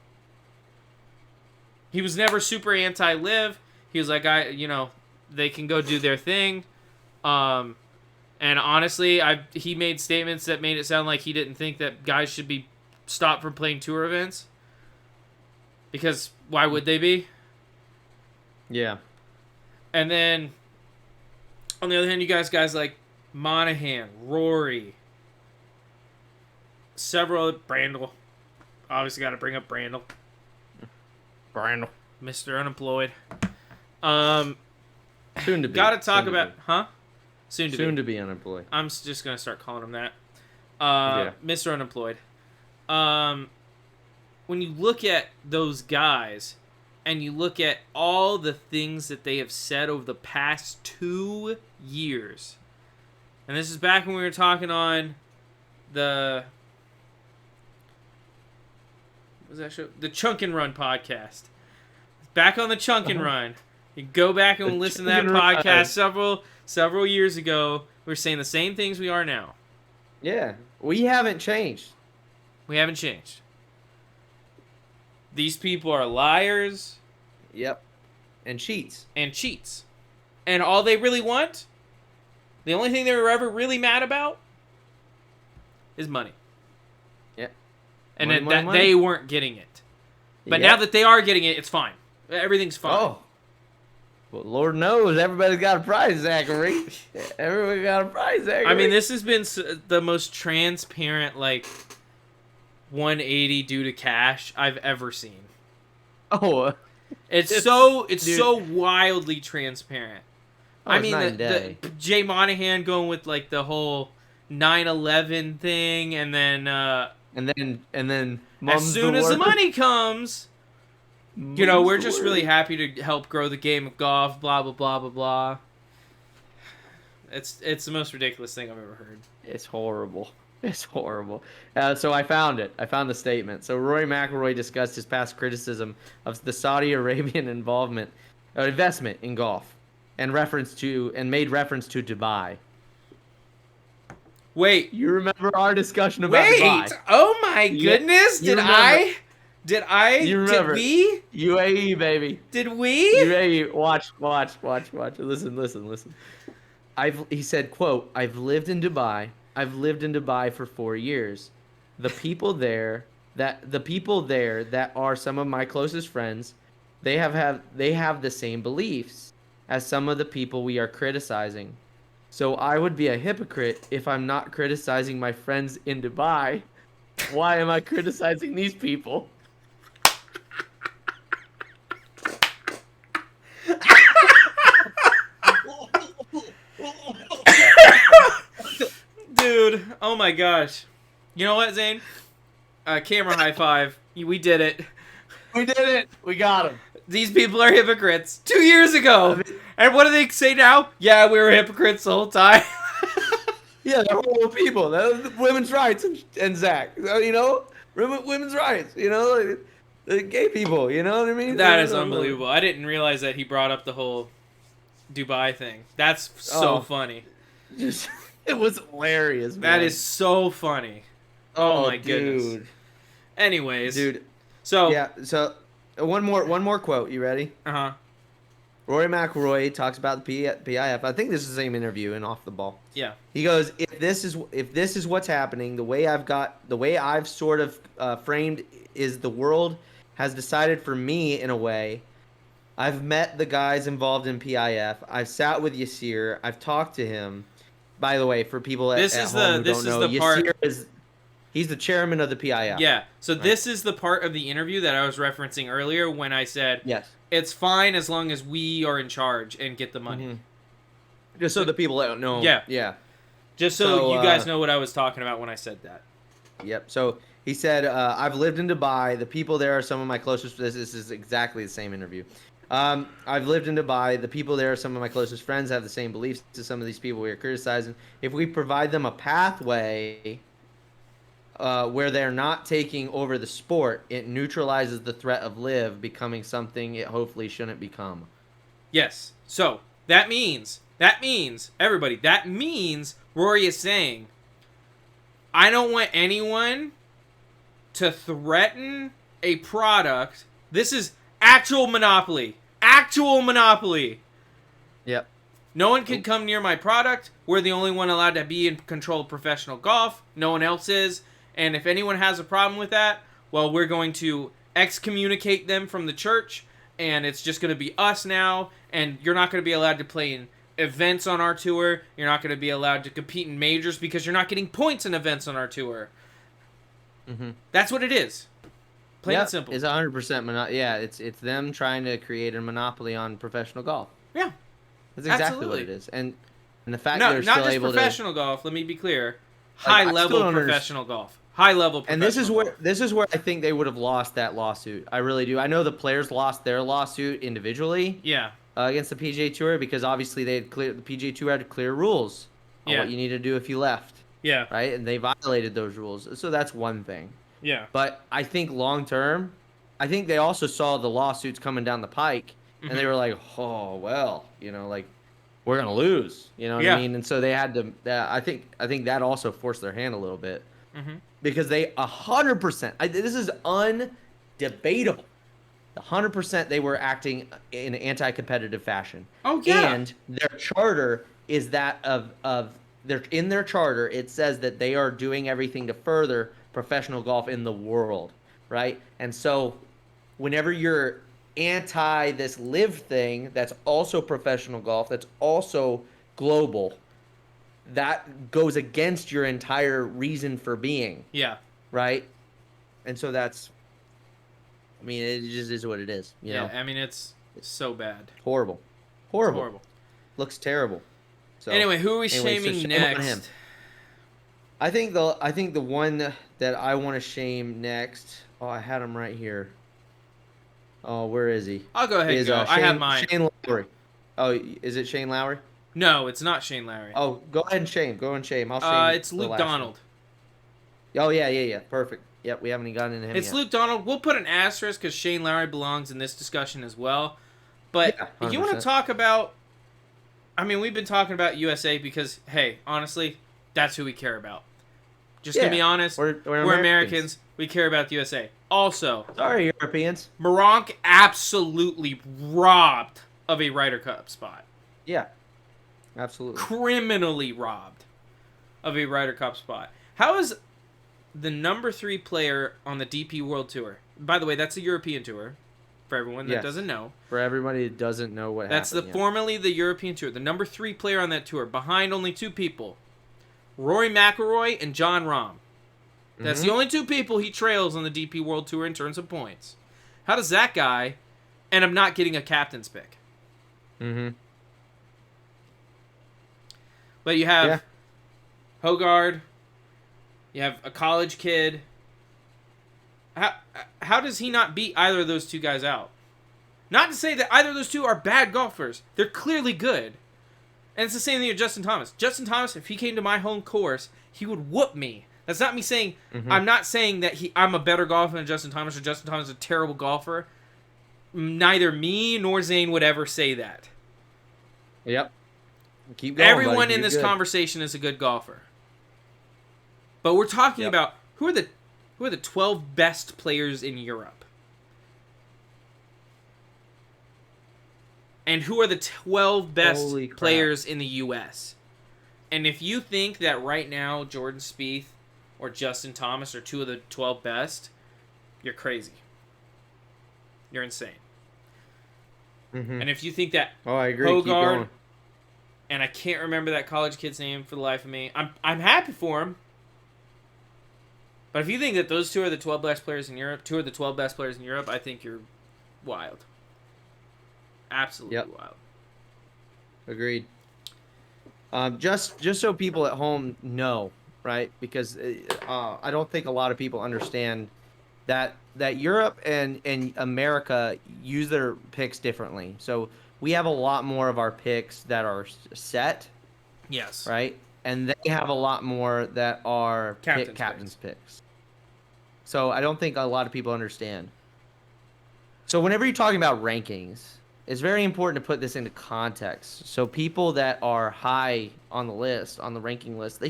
He was never super anti-live. He was like, they can go do their thing. And honestly, he made statements that made it sound like he didn't think that guys should be stopped from playing tour events. Because why would they be? Yeah. And then, on the other hand, you guys like Monahan, Rory, several, Brandel. Obviously got to bring up Brandel. Mr. Unemployed. Soon to be. Got to talk about, huh? Soon to be unemployed. I'm just going to start calling him that. Yeah. Mr. Unemployed. When you look at those guys, and you look at all the things that they have said over the past 2 years, and this is back when we were talking on the what was that show? The Chunk and Run podcast. Back on the Chunk and Run, You go back and The listen to that chicken podcast several years ago. We were saying the same things we are now. Yeah, we haven't changed. We haven't changed. These people are liars. Yep. And cheats. And cheats. And all they really want, the only thing they were ever really mad about, is money. Yeah. And Money, that money, money. they weren't getting it. But Yeah. now that they are getting it, it's fine. Everything's fine. Oh. Well, Lord knows everybody's got a prize, Zachary. Everybody got a prize, Zachary. I mean, this has been the most transparent, 180 due to cash I've ever seen. Oh. It's so wildly transparent. Oh, I it's mean, night and day. the Jay Monahan going with the whole 9/11 thing, and then And then as soon as the money comes, we're just really happy to help grow the game of golf. Blah blah blah blah blah. It's the most ridiculous thing I've ever heard. It's horrible. It's horrible. So I found it. I found the statement. So Rory McIlroy discussed his past criticism of the Saudi Arabian investment in golf, and made reference to Dubai. Wait. You remember our discussion about Wait. Dubai? Oh my goodness. You Did remember. I? You remember. Did we? UAE, baby. Did we? UAE. Watch. Listen. He said, quote, I've lived in Dubai for 4 years. The people there that are some of my closest friends, they have the same beliefs as some of the people we are criticizing. So I would be a hypocrite if I'm not criticizing my friends in Dubai. Why am I criticizing these people? Dude, oh my gosh. You know what, Zane? Camera high five. We did it. We did it. We got him. These people are hypocrites. 2 years ago. And what do they say now? Yeah, we were hypocrites the whole time. Yeah, they're horrible people. They're women's rights and Zach. Women's rights. The gay people. You know what I mean? That is unbelievable. I didn't realize that he brought up the whole Dubai thing. That's so funny. It was hilarious, man. That is so funny. Oh my goodness. Dude. Anyways. Dude. So. Yeah, so one more quote. You ready? Uh-huh. Rory McIlroy talks about the PIF. I think this is the same interview in Off the Ball. Yeah. He goes, if this is what's happening, the way I've sort of framed is the world has decided for me in a way. I've met the guys involved in PIF. I've sat with Yasir. I've talked to him. By the way, for people at home who don't know, Yasir he's the chairman of the PIF. Yeah. So this is the part of the interview that I was referencing earlier when I said, yes, it's fine as long as we are in charge and get the money. Mm-hmm. Just so the people don't know. Yeah. Yeah. Just so you guys know what I was talking about when I said that. Yep. So he said, I've lived in Dubai. The people there are some of my closest. This is exactly the same interview. I've lived in Dubai. The people there are some of my closest friends, have the same beliefs as some of these people we are criticizing. If we provide them a pathway where they're not taking over the sport, it neutralizes the threat of live becoming something it hopefully shouldn't become. Yes. So that means everybody, that means Rory is saying, I don't want anyone to threaten a product. This is actual monopoly. Actual monopoly. Yep. No one can come near my product. We're the only one allowed to be in control of professional golf. No one else is. And if anyone has a problem with that, well, we're going to excommunicate them from the church, and it's just going to be us now, and you're not going to be allowed to play in events on our tour. You're not going to be allowed to compete in majors because you're not getting points in events on our tour. Mm-hmm. That's what it is. Plain and simple. It's 100% yeah, it's them trying to create a monopoly on professional golf. Yeah. That's exactly absolutely. what it is. And the fact no, they're not still just able professional golf, let me be clear. I High level professional golf. High level professional And golf. this is where I think they would have lost that lawsuit. I really do. I know the players lost their lawsuit individually. Yeah. Against the PGA Tour because obviously the PGA Tour had clear rules on what you need to do if you left. Yeah. Right? And they violated those rules. So that's one thing. Yeah. But I think long term, I think they also saw the lawsuits coming down the pike and they were like, oh well, like we're gonna lose, you know what Yeah. I mean? And so they had to. I think that also forced their hand a little bit because they 100%. This is undebatable. 100% they were acting in an anti-competitive fashion. Oh, yeah. And their charter is that of in their charter it says that they are doing everything to further professional golf in the world, right? And so whenever you're anti this live thing that's also professional golf, that's also global, that goes against your entire reason for being, Yeah. right? And so that's, I mean, it just is what it is, you know? I mean, it's so bad. Horrible. It's Horrible. horrible. Looks terrible. So Anyway, who are we so shaming shame next? on him. I think the one that I want to shame next. Oh, I had him right here. Oh, where is he? I'll go ahead and go. I have mine. Shane Lowry. Oh, is it Shane Lowry? No, it's not Shane Lowry. Oh, go ahead and shame. Go and shame. I'll shame. It's the Luke last Donald. one. Oh yeah. Perfect. Yep, we haven't even gotten into him It's yet. Luke Donald. We'll put an asterisk because Shane Lowry belongs in this discussion as well. But Yeah, you want to 100%. talk about... I mean, we've been talking about USA because, hey, honestly, that's who we care about. Just to Yeah, be honest, we're Americans. We care about the USA. Also, Sorry, Europeans. Moronk absolutely robbed of a Ryder Cup spot. Yeah, absolutely. Criminally robbed of a Ryder Cup spot. How is the number 3 player on the DP World Tour? By the way, that's the European Tour. For everyone that Yes. doesn't know. For everybody that doesn't know what That's happened. formerly the European Tour. The number 3 player on that tour, behind only 2 people. Rory McIlroy and Jon Rahm. That's the only 2 people he trails on the DP World Tour in terms of points. How does that guy end up not getting a captain's pick? Mm-hmm. But you have Hogard. You have a college kid. How does he not beat either of those 2 guys out? Not to say that either of those 2 are bad golfers. They're clearly good. And it's the same thing with Justin Thomas. Justin Thomas, if he came to my home course, he would whoop me. That's not me saying... I'm not saying that I'm a better golfer than Justin Thomas or Justin Thomas is a terrible golfer. Neither me nor Zane would ever say that. Yep. Keep going. Everyone buddy. in You're this good. conversation is a good golfer. But we're talking about who are the 12 best players in Europe? And who are the 12 best Holy crap. players in the US? And if you think that right now Jordan Spieth or Justin Thomas are 2 of the 12 best, you're crazy. You're insane. And if you think that I agree. Keep Hogard, going. and I can't remember that college kid's name for the life of me, I'm happy for him. But if you think that those 2 are the 12 best players in Europe, 2 are the 12 best players in Europe, I think you're wild. Absolutely wild. Agreed. Just so people at home know, right? Because I don't think a lot of people understand that Europe and America use their picks differently. So we have a lot more of our picks that are set, Yes. right? And they have a lot more that are captain's picks. So I don't think a lot of people understand. So whenever you're talking about rankings, it's very important to put this into context. So people that are high on the list, on the ranking list,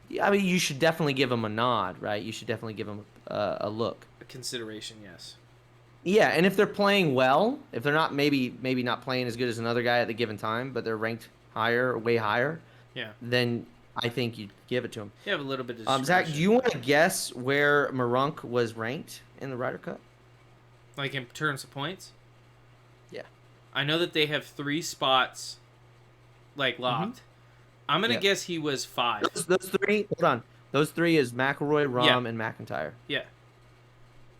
you should definitely give them a nod, right? You should definitely give them a look. A consideration, yes. Yeah, and if they're playing well, if they're not maybe not playing as good as another guy at the given time, but they're ranked higher, way higher, then I think you'd give it to them. You have a little bit of Zach, discretion. do you want to guess where Moronk was ranked in the Ryder Cup? Like in terms of points? Yeah. I know that they have 3 spots, like, locked. I'm going to guess he was 5. Those 3, hold on. Those 3 is McIlroy, Rahm, and McIntyre. Yeah.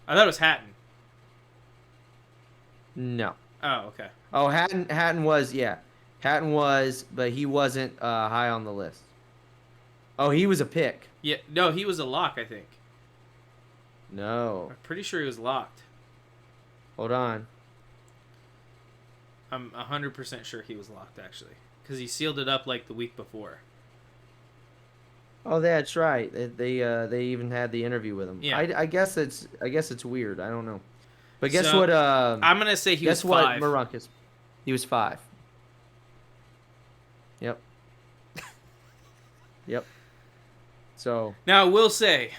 I thought it was Hatton. No. Oh, okay. Oh, Hatton was, Hatton was, but he wasn't high on the list. Oh, he was a pick. Yeah, no, he was a lock, I think. No. I'm pretty sure he was locked. Hold on. I'm 100% sure he was locked, actually. Because he sealed it up, like, the week before. Oh, that's right. They even had the interview with him. Yeah. I guess it's weird. I don't know. But guess So, what? I'm gonna say he was guess what? 5. Marunk is. He was 5. Yep. Yep. So Now I will say,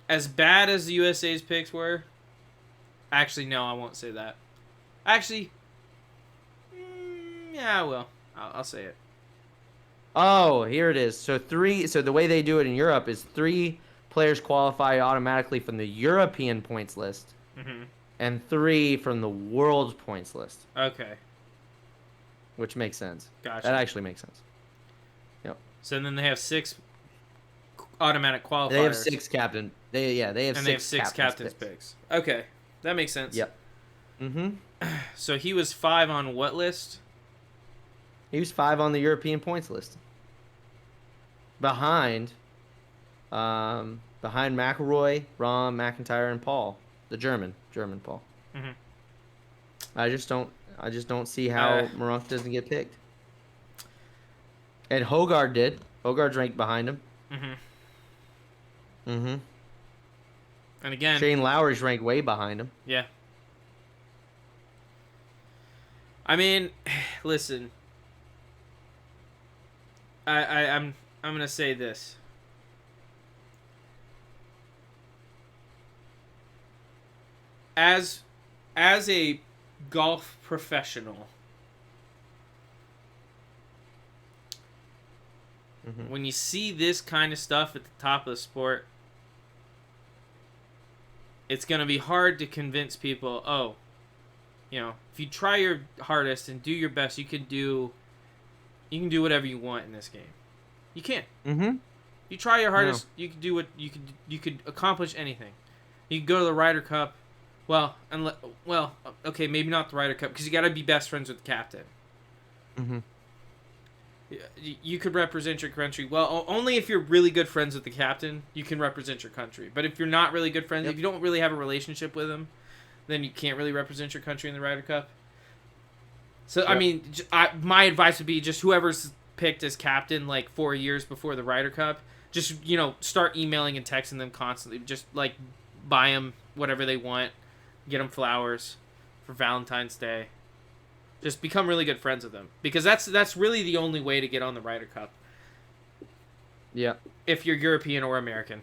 as bad as the USA's picks were, actually no, I won't say that. Actually, yeah, I will. I'll say it. oh, here it is. So the way they do it in Europe is 3 players qualify automatically from the European points list, Mm-hmm. and 3 from the world points list, Okay, which makes sense. gotcha. That actually makes sense. Yep. So then they have 6 automatic qualifiers. They have 6 captain. They have and 6 they have 6 captains picks. Okay, that makes sense. Yep. Mhm. So he was 5 on what list? He was 5 on the European points list. Behind McIlroy, Rahm, McIntyre, and Paul, the German Paul. Mm-hmm. I just don't see how Marunk doesn't get picked. And Hogard did. Hogard's ranked behind him. Mm-hmm. Mm-hmm. And again, Shane Lowry's ranked way behind him. yeah. I mean, listen. I'm gonna say this. As a golf professional, when you see this kind of stuff at the top of the sport, it's gonna be hard to convince people. Oh, if you try your hardest and do your best, you can do whatever you want in this game. You can. Mm-hmm. You try your hardest, you can do what you could accomplish anything. You can go to the Ryder Cup. Well, okay, maybe not the Ryder Cup because you got to be best friends with the captain. Mm-hmm. You could represent your country. Well, only if you're really good friends with the captain, you can represent your country. But if you're not really good friends, if you don't really have a relationship with him, then you can't really represent your country in the Ryder Cup. So, I mean, my advice would be just whoever's picked as captain like 4 years before the Ryder Cup, just, start emailing and texting them constantly. Just, like, buy them whatever they want. Get them flowers for Valentine's Day. Just become really good friends with them. Because that's really the only way to get on the Ryder Cup. Yeah. If you're European or American.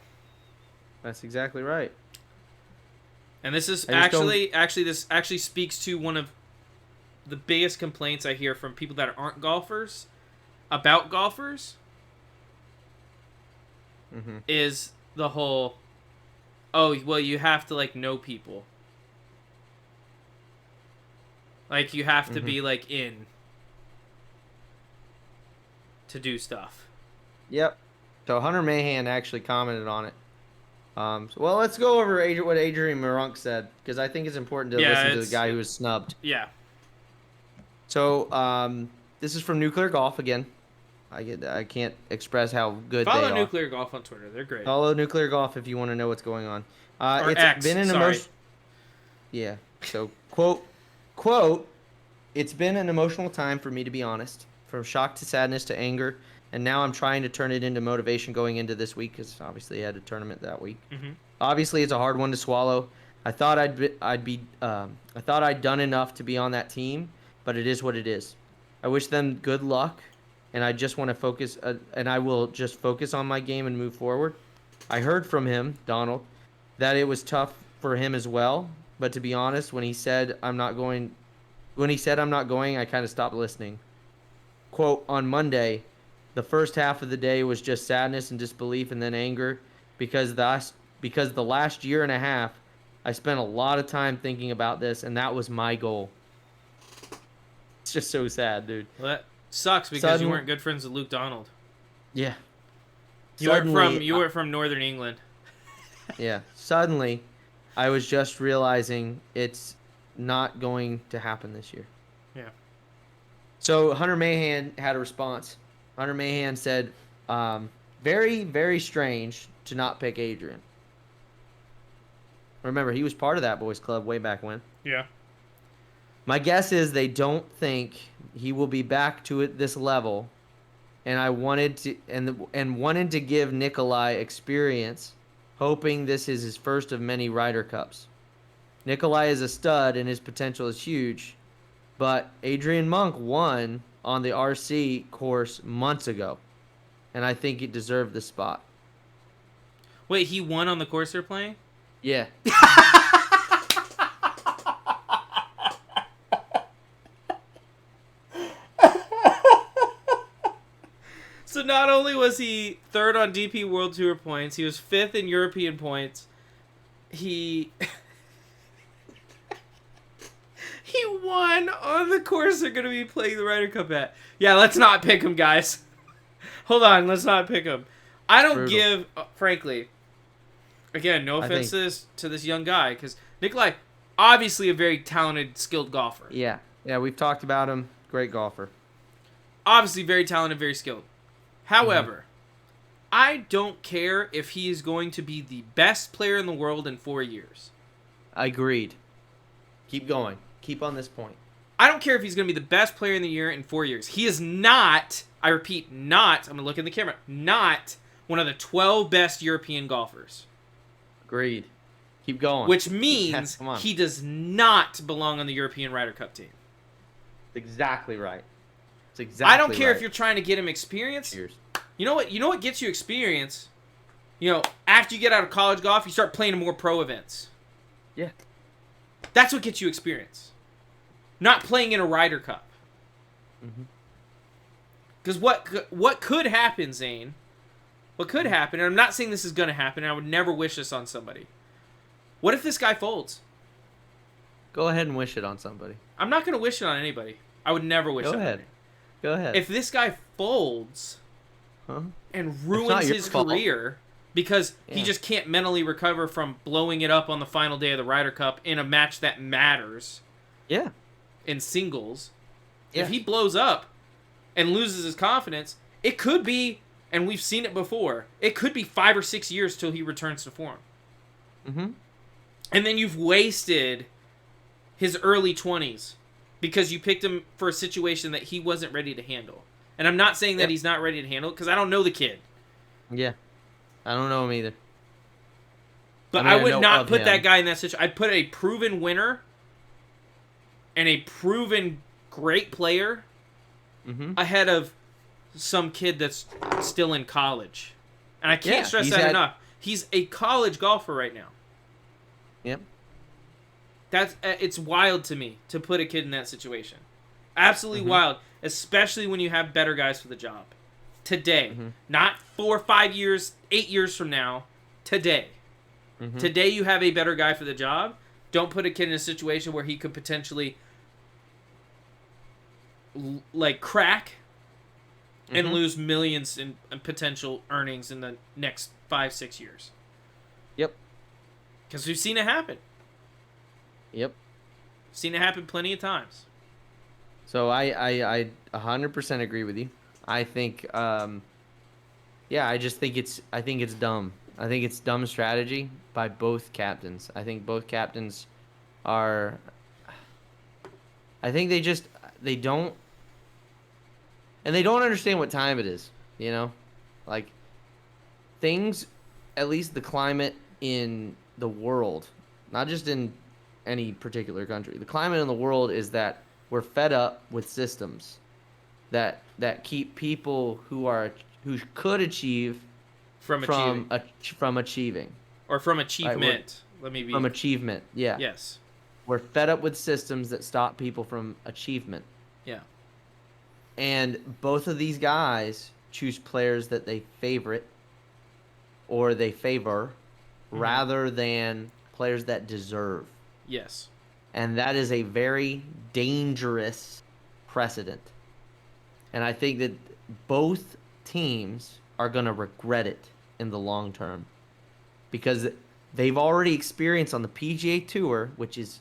That's exactly right. And this is actually speaks to one of the biggest complaints I hear from people that aren't golfers about golfers. Mm-hmm. Is the whole, oh, well, you have to, like, know people. Like, you have to be, like, in to do stuff. Yep. So Hunter Mahan actually commented on it. Well, let's go over what Adrian Monk said, because I think it's important to listen to the guy who was snubbed. Yeah. So this is from Nuclear Golf again. I can't express how good they are. Follow Nuclear Golf on Twitter. They're great. Follow Nuclear Golf if you want to know what's going on. Or it's X, been an sorry. Yeah. So quote, it's been an emotional time for me, to be honest. From shock to sadness to anger, and now I'm trying to turn it into motivation going into this week, because obviously I had a tournament that week. Mm-hmm. Obviously, it's a hard one to swallow. I thought I thought I'd done enough to be on that team, but it is what it is. I wish them good luck, and I just want to focus, and I will just focus on my game and move forward. I heard from him, Donald, that it was tough for him as well, but to be honest, when he said I'm not going, I kind of stopped listening. Quote, on Monday, the first half of the day was just sadness and disbelief and then anger because the last year and a half, I spent a lot of time thinking about this, and that was my goal. It's just so sad, dude. Well, that sucks because you weren't good friends with Luke Donald. Yeah. You were from Northern England. Yeah. Suddenly, I was just realizing it's not going to happen this year. Yeah. So Hunter Mahan had a response. Hunter Mahan said, very, very strange to not pick Adrian. Remember, he was part of that boys club way back when. Yeah. My guess is they don't think he will be back to this level, and I wanted to give Nikolai experience, hoping this is his first of many Ryder Cups. Nikolai is a stud and his potential is huge, but Adrian Monk won on the RC course months ago, and I think he deserved the spot. Wait, he won on the course they're playing? Yeah. So not only was he third on DP World Tour points, he was fifth in European points. He he won on the course they're going to be playing the Ryder Cup at. Yeah, let's not pick him, guys. Hold on, let's not pick him. I don't give, frankly, again, no offense to this young guy, because Nikolai, obviously a very talented, skilled golfer. Yeah, we've talked about him. Great golfer. Obviously very talented, very skilled. However, I don't care if he is going to be the best player in the world in 4 years. Agreed. Keep going. Keep on this point. I don't care if he's going to be the best player in the year in 4 years. He is not, I repeat, not, I'm going to look in the camera, not one of the 12 best European golfers. Agreed. Keep going. Which means he does not belong on the European Ryder Cup team. Exactly right. It's exactly I don't care right. if you're trying to get him experience. Cheers. You know what gets you experience? You know, after you get out of college golf, you start playing more pro events. Yeah. That's what gets you experience. Not playing in a Ryder Cup. Because what could happen, Zane? What could happen, and I'm not saying this is going to happen, and I would never wish this on somebody. What if this guy folds? Go ahead and wish it on somebody. I'm not going to wish it on anybody. I would never wish it on anybody. Go ahead. If this guy folds and ruins his career because he just can't mentally recover from blowing it up on the final day of the Ryder Cup in a match that matters. Yeah. In singles. Yeah. If he blows up and loses his confidence, it could be, and we've seen it before, it could be 5 or 6 years till he returns to form. And then you've wasted his early 20s because you picked him for a situation that he wasn't ready to handle. And I'm not saying that he's not ready to handle it because I don't know the kid. Yeah. I don't know him either. But I would not put that guy in that situation. I'd put a proven winner and a proven great player ahead of some kid that's still in college. And I can't stress that enough. He's a college golfer right now. Yep. It's wild to me to put a kid in that situation. Absolutely wild, especially when you have better guys for the job. Today. Not 4, 5 years, 8 years from now. Today. Today you have a better guy for the job. Don't put a kid in a situation where he could potentially crack and lose millions in potential earnings in the next 5, 6 years. Yep. Because we've seen it happen. Yep. Seen it happen plenty of times. So I 100% agree with you. I think I think it's dumb. I think it's dumb strategy by both captains. I think both captains are they don't understand what time it is, you know? Like things, at least the climate in the world, not just in any particular country. The climate in the world is that we're fed up with systems that keep people who could achieve from achieving or from achievement. Right, from achievement. Yeah. Yes. We're fed up with systems that stop people from achievement. Yeah. And both of these guys choose players that they favorite or they favor rather than players that deserve. Yes. And that is a very dangerous precedent. And I think that both teams are going to regret it in the long term because they've already experienced on the PGA Tour, which is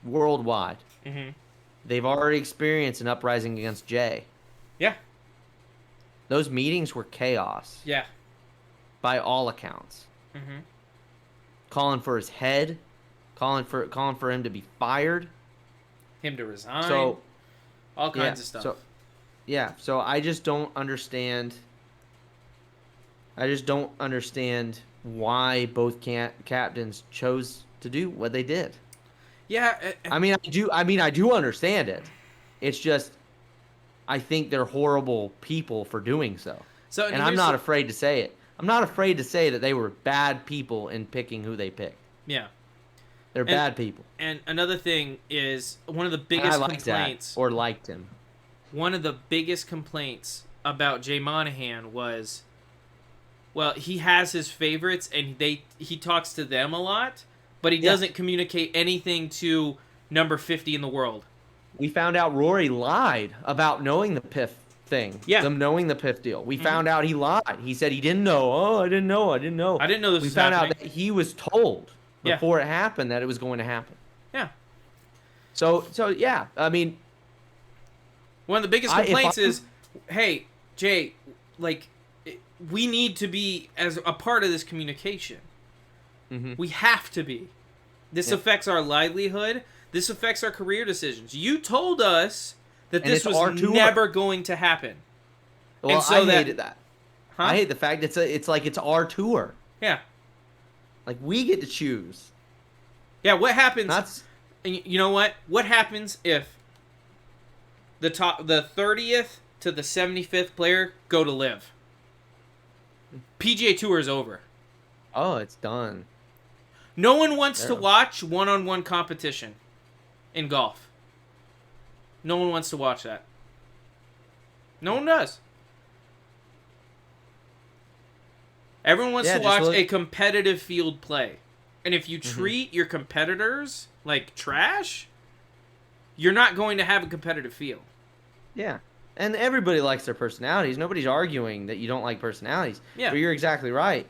worldwide. They've already experienced an uprising against Jay. Yeah. Those meetings were chaos. Yeah. By all accounts. Calling for his head, calling for him to be fired, him to resign. So all kinds of stuff. So I just don't understand. Why both captains chose to do what they did. Yeah. I do understand it. It's just I think they're horrible people for doing so. So And I'm not afraid to say it. I'm not afraid to say that they were bad people in picking who they picked. Yeah. They're bad people. And another thing is one of the And biggest I liked complaints. that, or liked him. One of the biggest complaints about Jay Monahan was, well, he has his favorites and he talks to them a lot, but he doesn't communicate anything to number 50 in the world. We found out Rory lied about knowing the PIF thing. Yeah. Them knowing the PIF deal. We found out he lied. He said he didn't know. Oh, I didn't know. I didn't know. I didn't know this we was found happening. out that he was told Yeah. before it happened that it was going to happen. Yeah. So yeah, I mean, one of the biggest complaints is, hey, Jay, like, we need to be as a part of this communication. We have to be. This affects our livelihood. This affects our career decisions. You told us that And this it's was our tour. never going to happen. well, And so I that- hated that. Huh? I hate the fact it's like it's our tour. Yeah. Like we get to choose. Yeah, what happens... That's And you know what? What happens if the 30th to the 75th player go to live? PGA Tour is over. it's done. No one wants to Yeah. watch one-on-one competition in golf. No one wants to watch that. No one does. Everyone wants Yeah, to just watch look- a competitive field play. And if you treat your competitors like trash, you're not going to have a competitive field. Yeah. And everybody likes their personalities. Nobody's arguing that you don't like personalities. Yeah. But you're exactly right.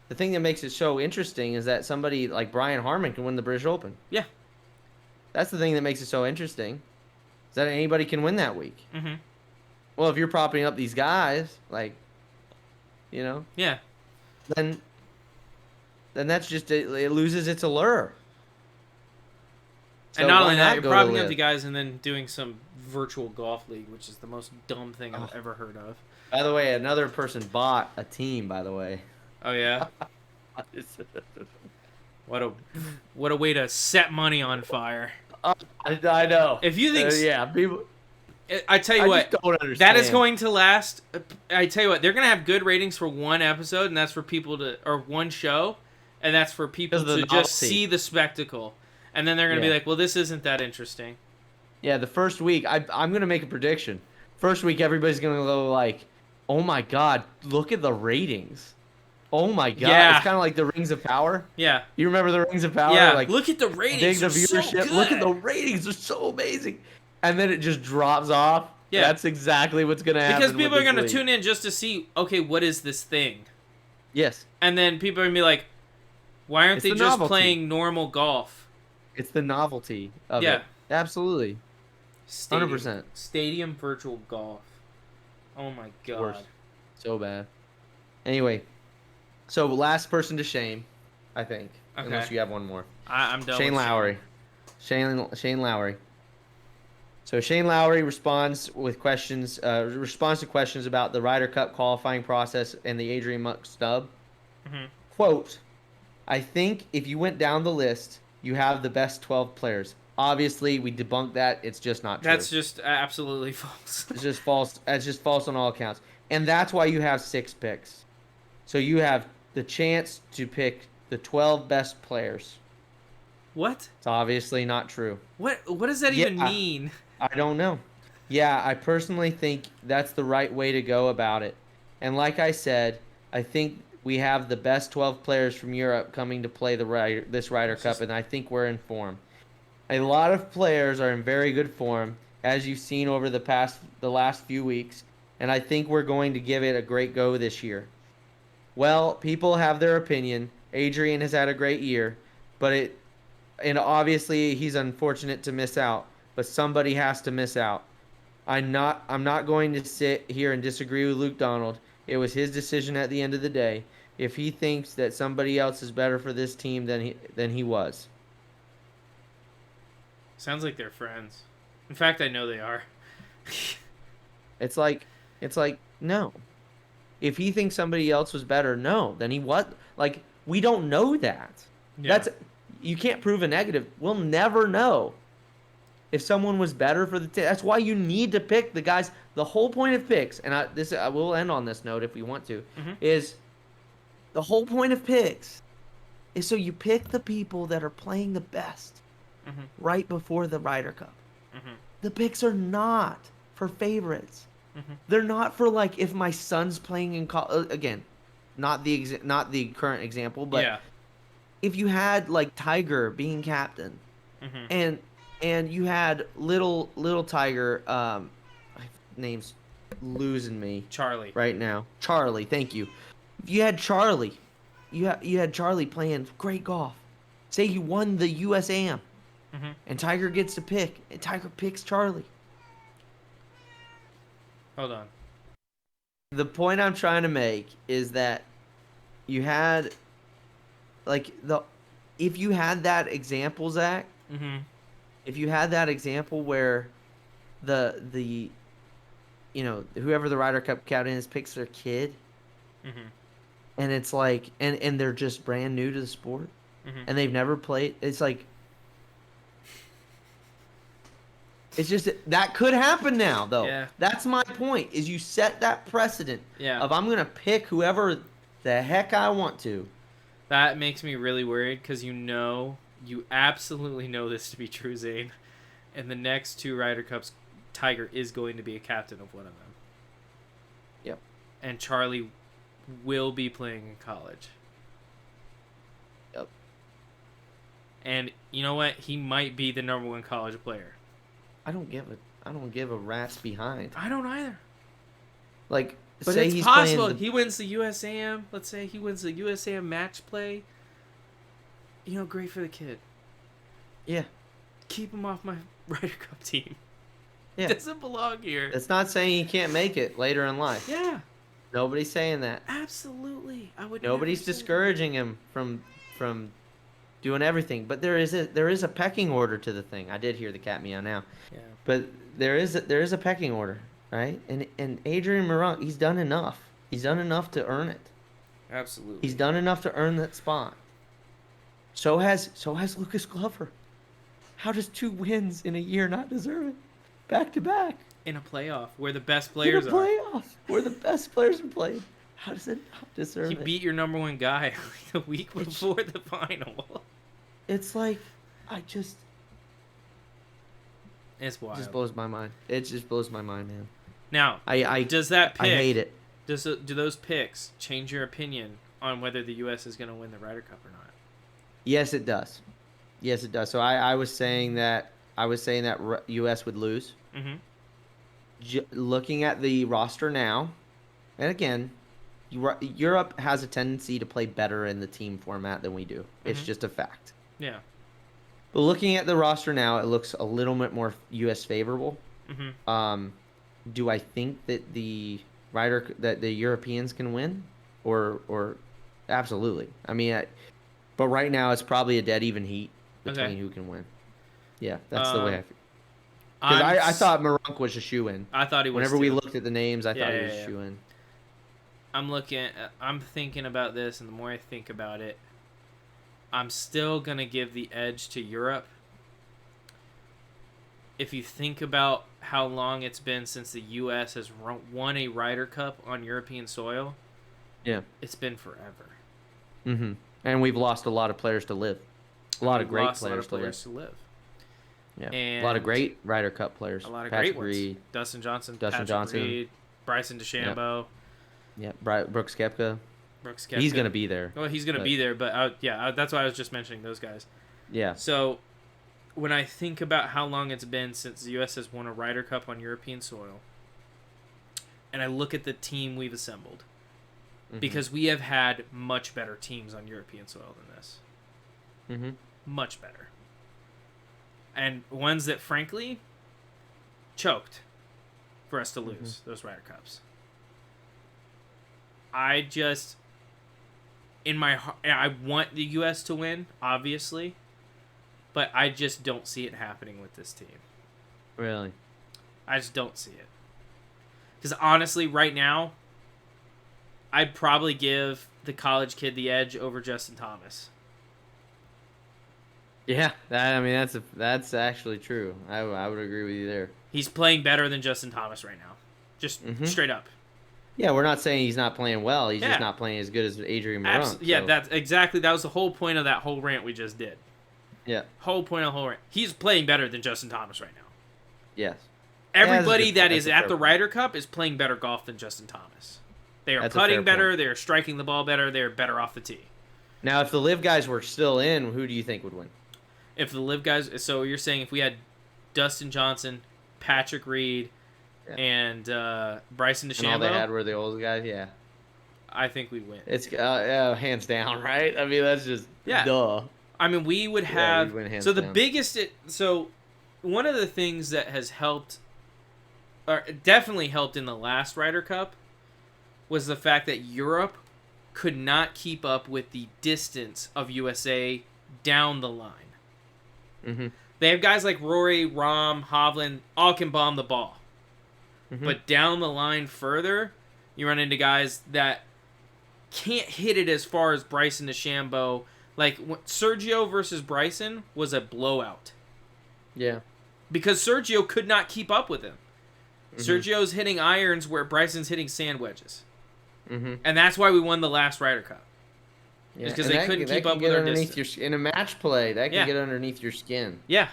The thing that makes it so interesting is that somebody like Brian Harmon can win the British Open. Yeah. That's the thing that makes it so interesting. Is that anybody can win that week. Mm-hmm. Well, if you're propping up these guys, like, Yeah. then that's just it loses its allure. And not why only that, you're go to propping up live? the guys and then doing some virtual golf league, which is the most dumb thing I've ever heard of. By the way, another person bought a team. By the way. Oh yeah, what a way to set money on fire. I know. If you think, yeah, people. I tell you I what, just don't understand. that is going to last. I tell you what, they're gonna have good ratings for one episode, and that's for people to, or one show, and that's for people Because of to the just novelty. see the spectacle, and then they're gonna be Yeah. like, well, this isn't that interesting. Yeah, the first week, I'm gonna make a prediction. First week, everybody's gonna go like, "Oh my God, look at the ratings! Oh my God!" Yeah. It's kind of like the Rings of Power. Yeah, You remember the Rings of Power? yeah. Like, Look at the ratings. dig the They're so viewership. Look at good. the ratings; they're so amazing. And then it just drops off. Yeah. That's exactly what's gonna happen. Because people with are going to this league. tune in just to see, okay, what is this thing? Yes, And then people are going to be like, why aren't It's they the just novelty. playing normal golf? it's the novelty of Yeah. it. Absolutely. 100%. Stadium virtual golf. Oh my God. Worst. So bad. Anyway, so last person to shame, I think. Okay. Unless you have one more. I'm done Shane with Lowry. Shane Lowry. So Shane Lowry responds to questions about the Ryder Cup qualifying process and the Adrian Monk stub. Mhm. Quote, I think if you went down the list, you have the best 12 players. Obviously, we debunked that. It's just not true. That's just absolutely false. It's just false. It's just false on all accounts. And that's why you have 6 picks. So you have the chance to pick the 12 best players. What? It's obviously not true. What does that even Yeah. mean? I don't know. Yeah, I personally think that's the right way to go about it. And like I said, I think we have the best 12 players from Europe coming to play this Ryder Cup, and I think we're in form. A lot of players are in very good form, as you've seen over the last few weeks, and I think we're going to give it a great go this year. Well, people have their opinion. Adrian has had a great year, and obviously he's unfortunate to miss out, but somebody has to miss out. I'm not going to sit here and disagree with Luke Donald. It was his decision at the end of the day. If he thinks that somebody else is better for this team than he was. Sounds like they're friends. In fact, I know they are. It's like no. If he thinks somebody else was better, no, then he was. Like, we don't know that. Yeah. you can't prove a negative. We'll never know if someone was better for the team. That's why you need to pick the guys. The whole point of picks, and I will end on this note if we want to, is the whole point of picks is so you pick the people that are playing the best right before the Ryder Cup. The picks are not for favorites. They're not for like if my son's playing in college. Again, not the current example, but if you had like Tiger being captain, and you had little Tiger, name's losing me Charlie right now. Charlie, thank you. If you had Charlie, you had Charlie playing great golf. Say you won the U.S. Am, and Tiger gets to pick, and Tiger picks Charlie. Hold on. The point I'm trying to make is that you had, like, if you had that example, Zach, if you had that example where the whoever the Ryder Cup captain is picks their kid, and it's like, and they're just brand new to the sport, and they've never played, it's like, it's just that could happen now, though. Yeah. That's my point. Is you set that precedent of I'm gonna pick whoever the heck I want to. That makes me really worried because you absolutely know this to be true, Zane. In the next 2 Ryder Cups, Tiger is going to be a captain of one of them. Yep. And Charlie will be playing in college. Yep. And you know what? He might be the number 1 college player. I don't give a rat's behind. I don't either. Like, but say it's he's possible. playing He wins the USAM. Let's say he wins the USAM match play. Great for the kid. Yeah. Keep him off my Ryder Cup team. Yeah. He doesn't belong here. It's not saying he can't make it later in life. Yeah. Nobody's saying that. Absolutely. Nobody's discouraging him from doing everything, but there is a pecking order to the thing. I did hear the cat meow now. Yeah. But there is a pecking order, right? And Adrian Monk, he's done enough. He's done enough to earn it. Absolutely. He's done enough to earn that spot. So has Lucas Glover. How does 2 wins in a year not deserve it? Back to back. In a playoff where the best players in a playoff where the best players are playing. How does it not deserve it? He beat your number 1 guy the week before the final. It's like, it's wild. It just blows my mind. It just blows my mind, man. Now, does that pick? I hate it. Do those picks change your opinion on whether the U.S. is going to win the Ryder Cup or not? Yes, it does. Yes, it does. So I was saying that U.S. would lose. Looking at the roster now, and again, Europe has a tendency to play better in the team format than we do. It's just a fact. Yeah. But looking at the roster now, it looks a little bit more U.S. favorable. Do I think that the Europeans can win, or absolutely? I mean, but right now it's probably a dead even heat between who can win. Yeah, that's the way I feel. Because I thought Monk was a shoe-in. I thought he was. Whenever we looked at the names, I thought he was a shoe-in. I'm thinking about this, and the more I think about it, I'm still going to give the edge to Europe. If you think about how long it's been since the U.S. has won a Ryder Cup on European soil, it's been forever. And we've lost a lot of players to live. A lot of great players to live. Yeah, and a lot of great Ryder Cup players. A lot of Patrick great ones. Reed, Dustin Johnson, Reed, Bryson DeChambeau. Brooks Koepka. He's going to be there. Well, he's going to be there, but that's why I was just mentioning those guys. Yeah. So when I think about how long it's been since the U.S. has won a Ryder Cup on European soil, and I look at the team we've assembled, because we have had much better teams on European soil than this. Much better. And ones that, frankly, choked for us to lose those Ryder Cups. I just, in my heart, I want the U.S. to win, obviously, but I just don't see it happening with this team. Really? I just don't see it. Because honestly, right now, I'd probably give the college kid the edge over Justin Thomas. Yeah, that's actually true. I would agree with you there. He's playing better than Justin Thomas right now. Just straight up. Yeah, we're not saying he's not playing well. He's Yeah. just not playing as good as Adrian Monk. Yeah, so. that was the whole point of that whole rant we just did. Yeah. Whole point of the whole rant. He's playing better than Justin Thomas right now. Yes. Everybody that is that's a at fair the point. Ryder Cup is playing better golf than Justin Thomas. They are That's a fair putting better. point. They are striking the ball better. They are better off the tee. Now, if the live guys were still in, who do you think would win? If the live guys, so you're saying if we had Dustin Johnson, Patrick Reed, and Bryson DeChambeau, And all they had were the old guys. Yeah. I think we'd win. It's hands down, right? I mean, that's just duh. I mean, we would Yeah, have. we'd win hands So the down. biggest. So one of the things that has helped, or definitely helped in the last Ryder Cup, was the fact that Europe could not keep up with the distance of USA down the line. Mm-hmm. They have guys like Rory, Rahm, Hovland, all can bomb the ball. Mhm. But down the line further, you run into guys that can't hit it as far as Bryson DeChambeau. Like, Sergio versus Bryson was a blowout. Yeah. Because Sergio could not keep up with him. Mhm. Sergio's hitting irons where Bryson's hitting sand wedges. Mm-hmm. And that's why we won the last Ryder Cup. Yeah. because and they that couldn't can- keep that up can with get our underneath distance. in a match play. That can Yeah. get underneath your skin. Yeah.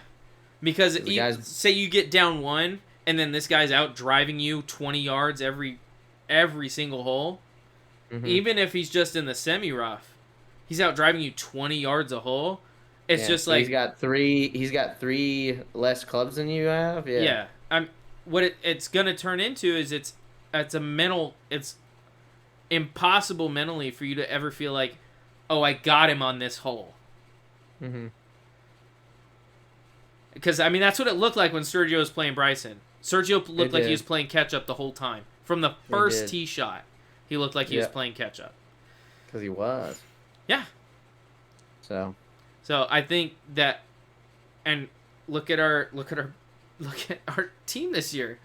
Because The guys- say you get down one, and then this guy's out driving you 20 yards every single hole. Mhm. Even if he's just in the semi-rough, he's out driving you 20 yards a hole. It's Yeah, just so like... he's got three less clubs than you have. Yeah. What it's going to turn into is it's impossible mentally for you to ever feel like, oh, I got him on this hole. Mm-hmm. Because, I mean, that's what it looked like when Sergio was playing Bryson. Sergio looked like he did. was playing catch-up the whole time. From the first did. tee shot, he looked like he was Yeah. playing catch-up. Because he was. Yeah. So. So I think that, and look at our team this year.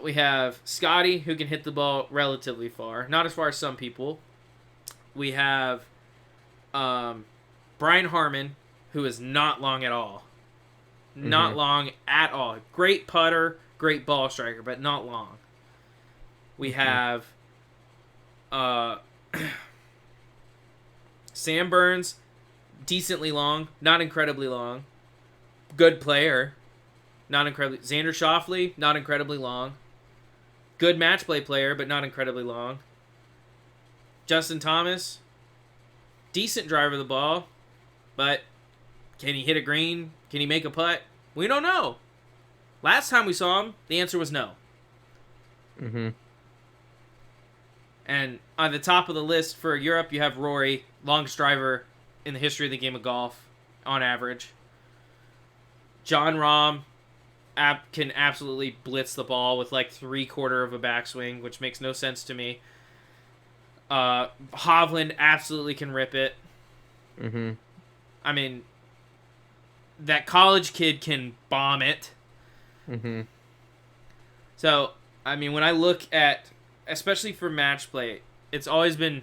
We have Scotty, who can hit the ball relatively far, not as far as some people. We have Brian Harmon, who is not long at all. Not Mhm. long at all. Great putter, great ball striker, but not long. We have Sam Burns, decently long, not incredibly long. Good player, not incredibly. Xander Schauffele, not incredibly long. Good match play player, but not incredibly long. Justin Thomas, decent driver of the ball, but can he hit a green? Can he make a putt? We don't know. Last time we saw him, the answer was no. Mm-hmm. And on the top of the list for Europe, you have Rory, longest driver in the history of the game of golf, on average. John Rahm can absolutely blitz the ball with like 3/4 of a backswing, which makes no sense to me. Hovland absolutely can rip it. Mm-hmm. I mean, that college kid can bomb it. Mm-hmm. So, I mean, when I look at, especially for match play, it's always been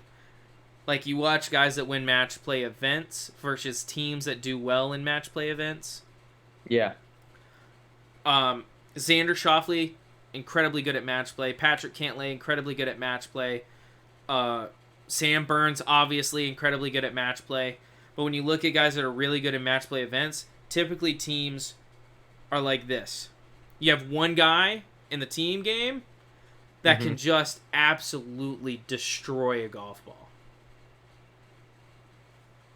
like you watch guys that win match play events versus teams that do well in match play events. Yeah. Xander Schauffele, incredibly good at match play. Patrick Cantlay, incredibly good at match play. Sam Burns, obviously, incredibly good at match play. But when you look at guys that are really good at match play events, typically teams are like this. You have one guy in the team game that can just absolutely destroy a golf ball.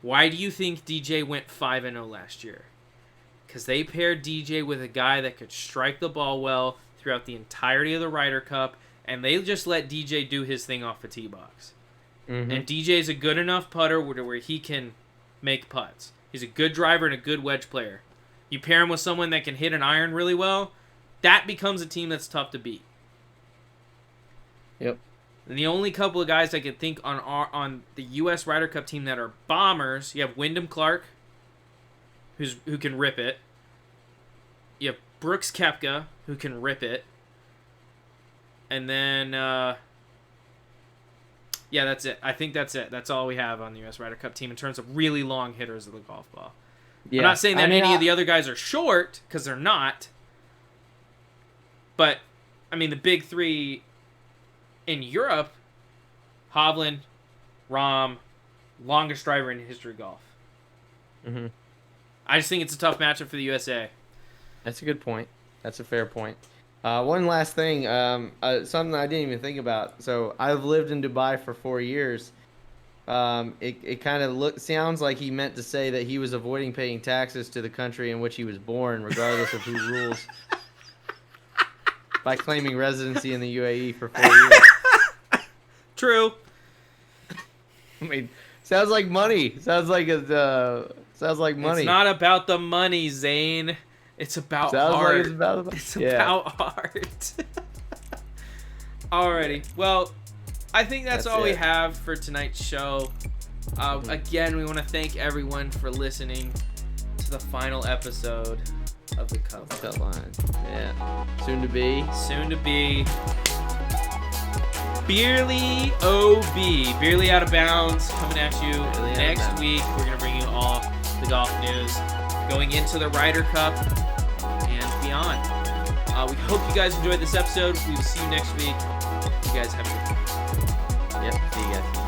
Why do you think DJ went 5-0 last year? Because they paired DJ with a guy that could strike the ball well throughout the entirety of the Ryder Cup, and they just let DJ do his thing off the tee box. Mm-hmm. And DJ's a good enough putter where he can make putts. He's a good driver and a good wedge player. You pair him with someone that can hit an iron really well, that becomes a team that's tough to beat. Yep. And the only couple of guys I could think on the U.S. Ryder Cup team that are bombers, you have Wyndham Clark, who can rip it. You have Brooks Koepka, who can rip it. And then, that's it. I think that's it. That's all we have on the U.S. Ryder Cup team in terms of really long hitters of the golf ball. Yeah. I'm not saying that I mean, any of the other guys are short, because they're not. But, I mean, the big three in Europe, Hovland, Rahm, longest driver in history of golf. Mhm. I just think it's a tough matchup for the USA. That's a good point. That's a fair point. One last thing, something I didn't even think about. So I've lived in Dubai for 4 years. It kind of sounds like he meant to say that he was avoiding paying taxes to the country in which he was born, regardless of who rules, by claiming residency in the UAE for 4 years. True. I mean, sounds like money. Sounds like money. It's not about the money, Zane. It's about Sounds heart. like it's about. It's Yeah. about heart. Alrighty. Well, I think that's all we it. have for tonight's show. Again, we want to thank everyone for listening to the final episode of the Cup. Cut line. Yeah. Soon to be. Soon to be Beerly OB. Beerly Out of Bounds coming at you Beerly Out of next Bounds. week. We're going to bring you all the golf news going into the Ryder Cup and beyond. We hope you guys enjoyed this episode. We will see you next week. You guys have a good one. Yep. See you guys.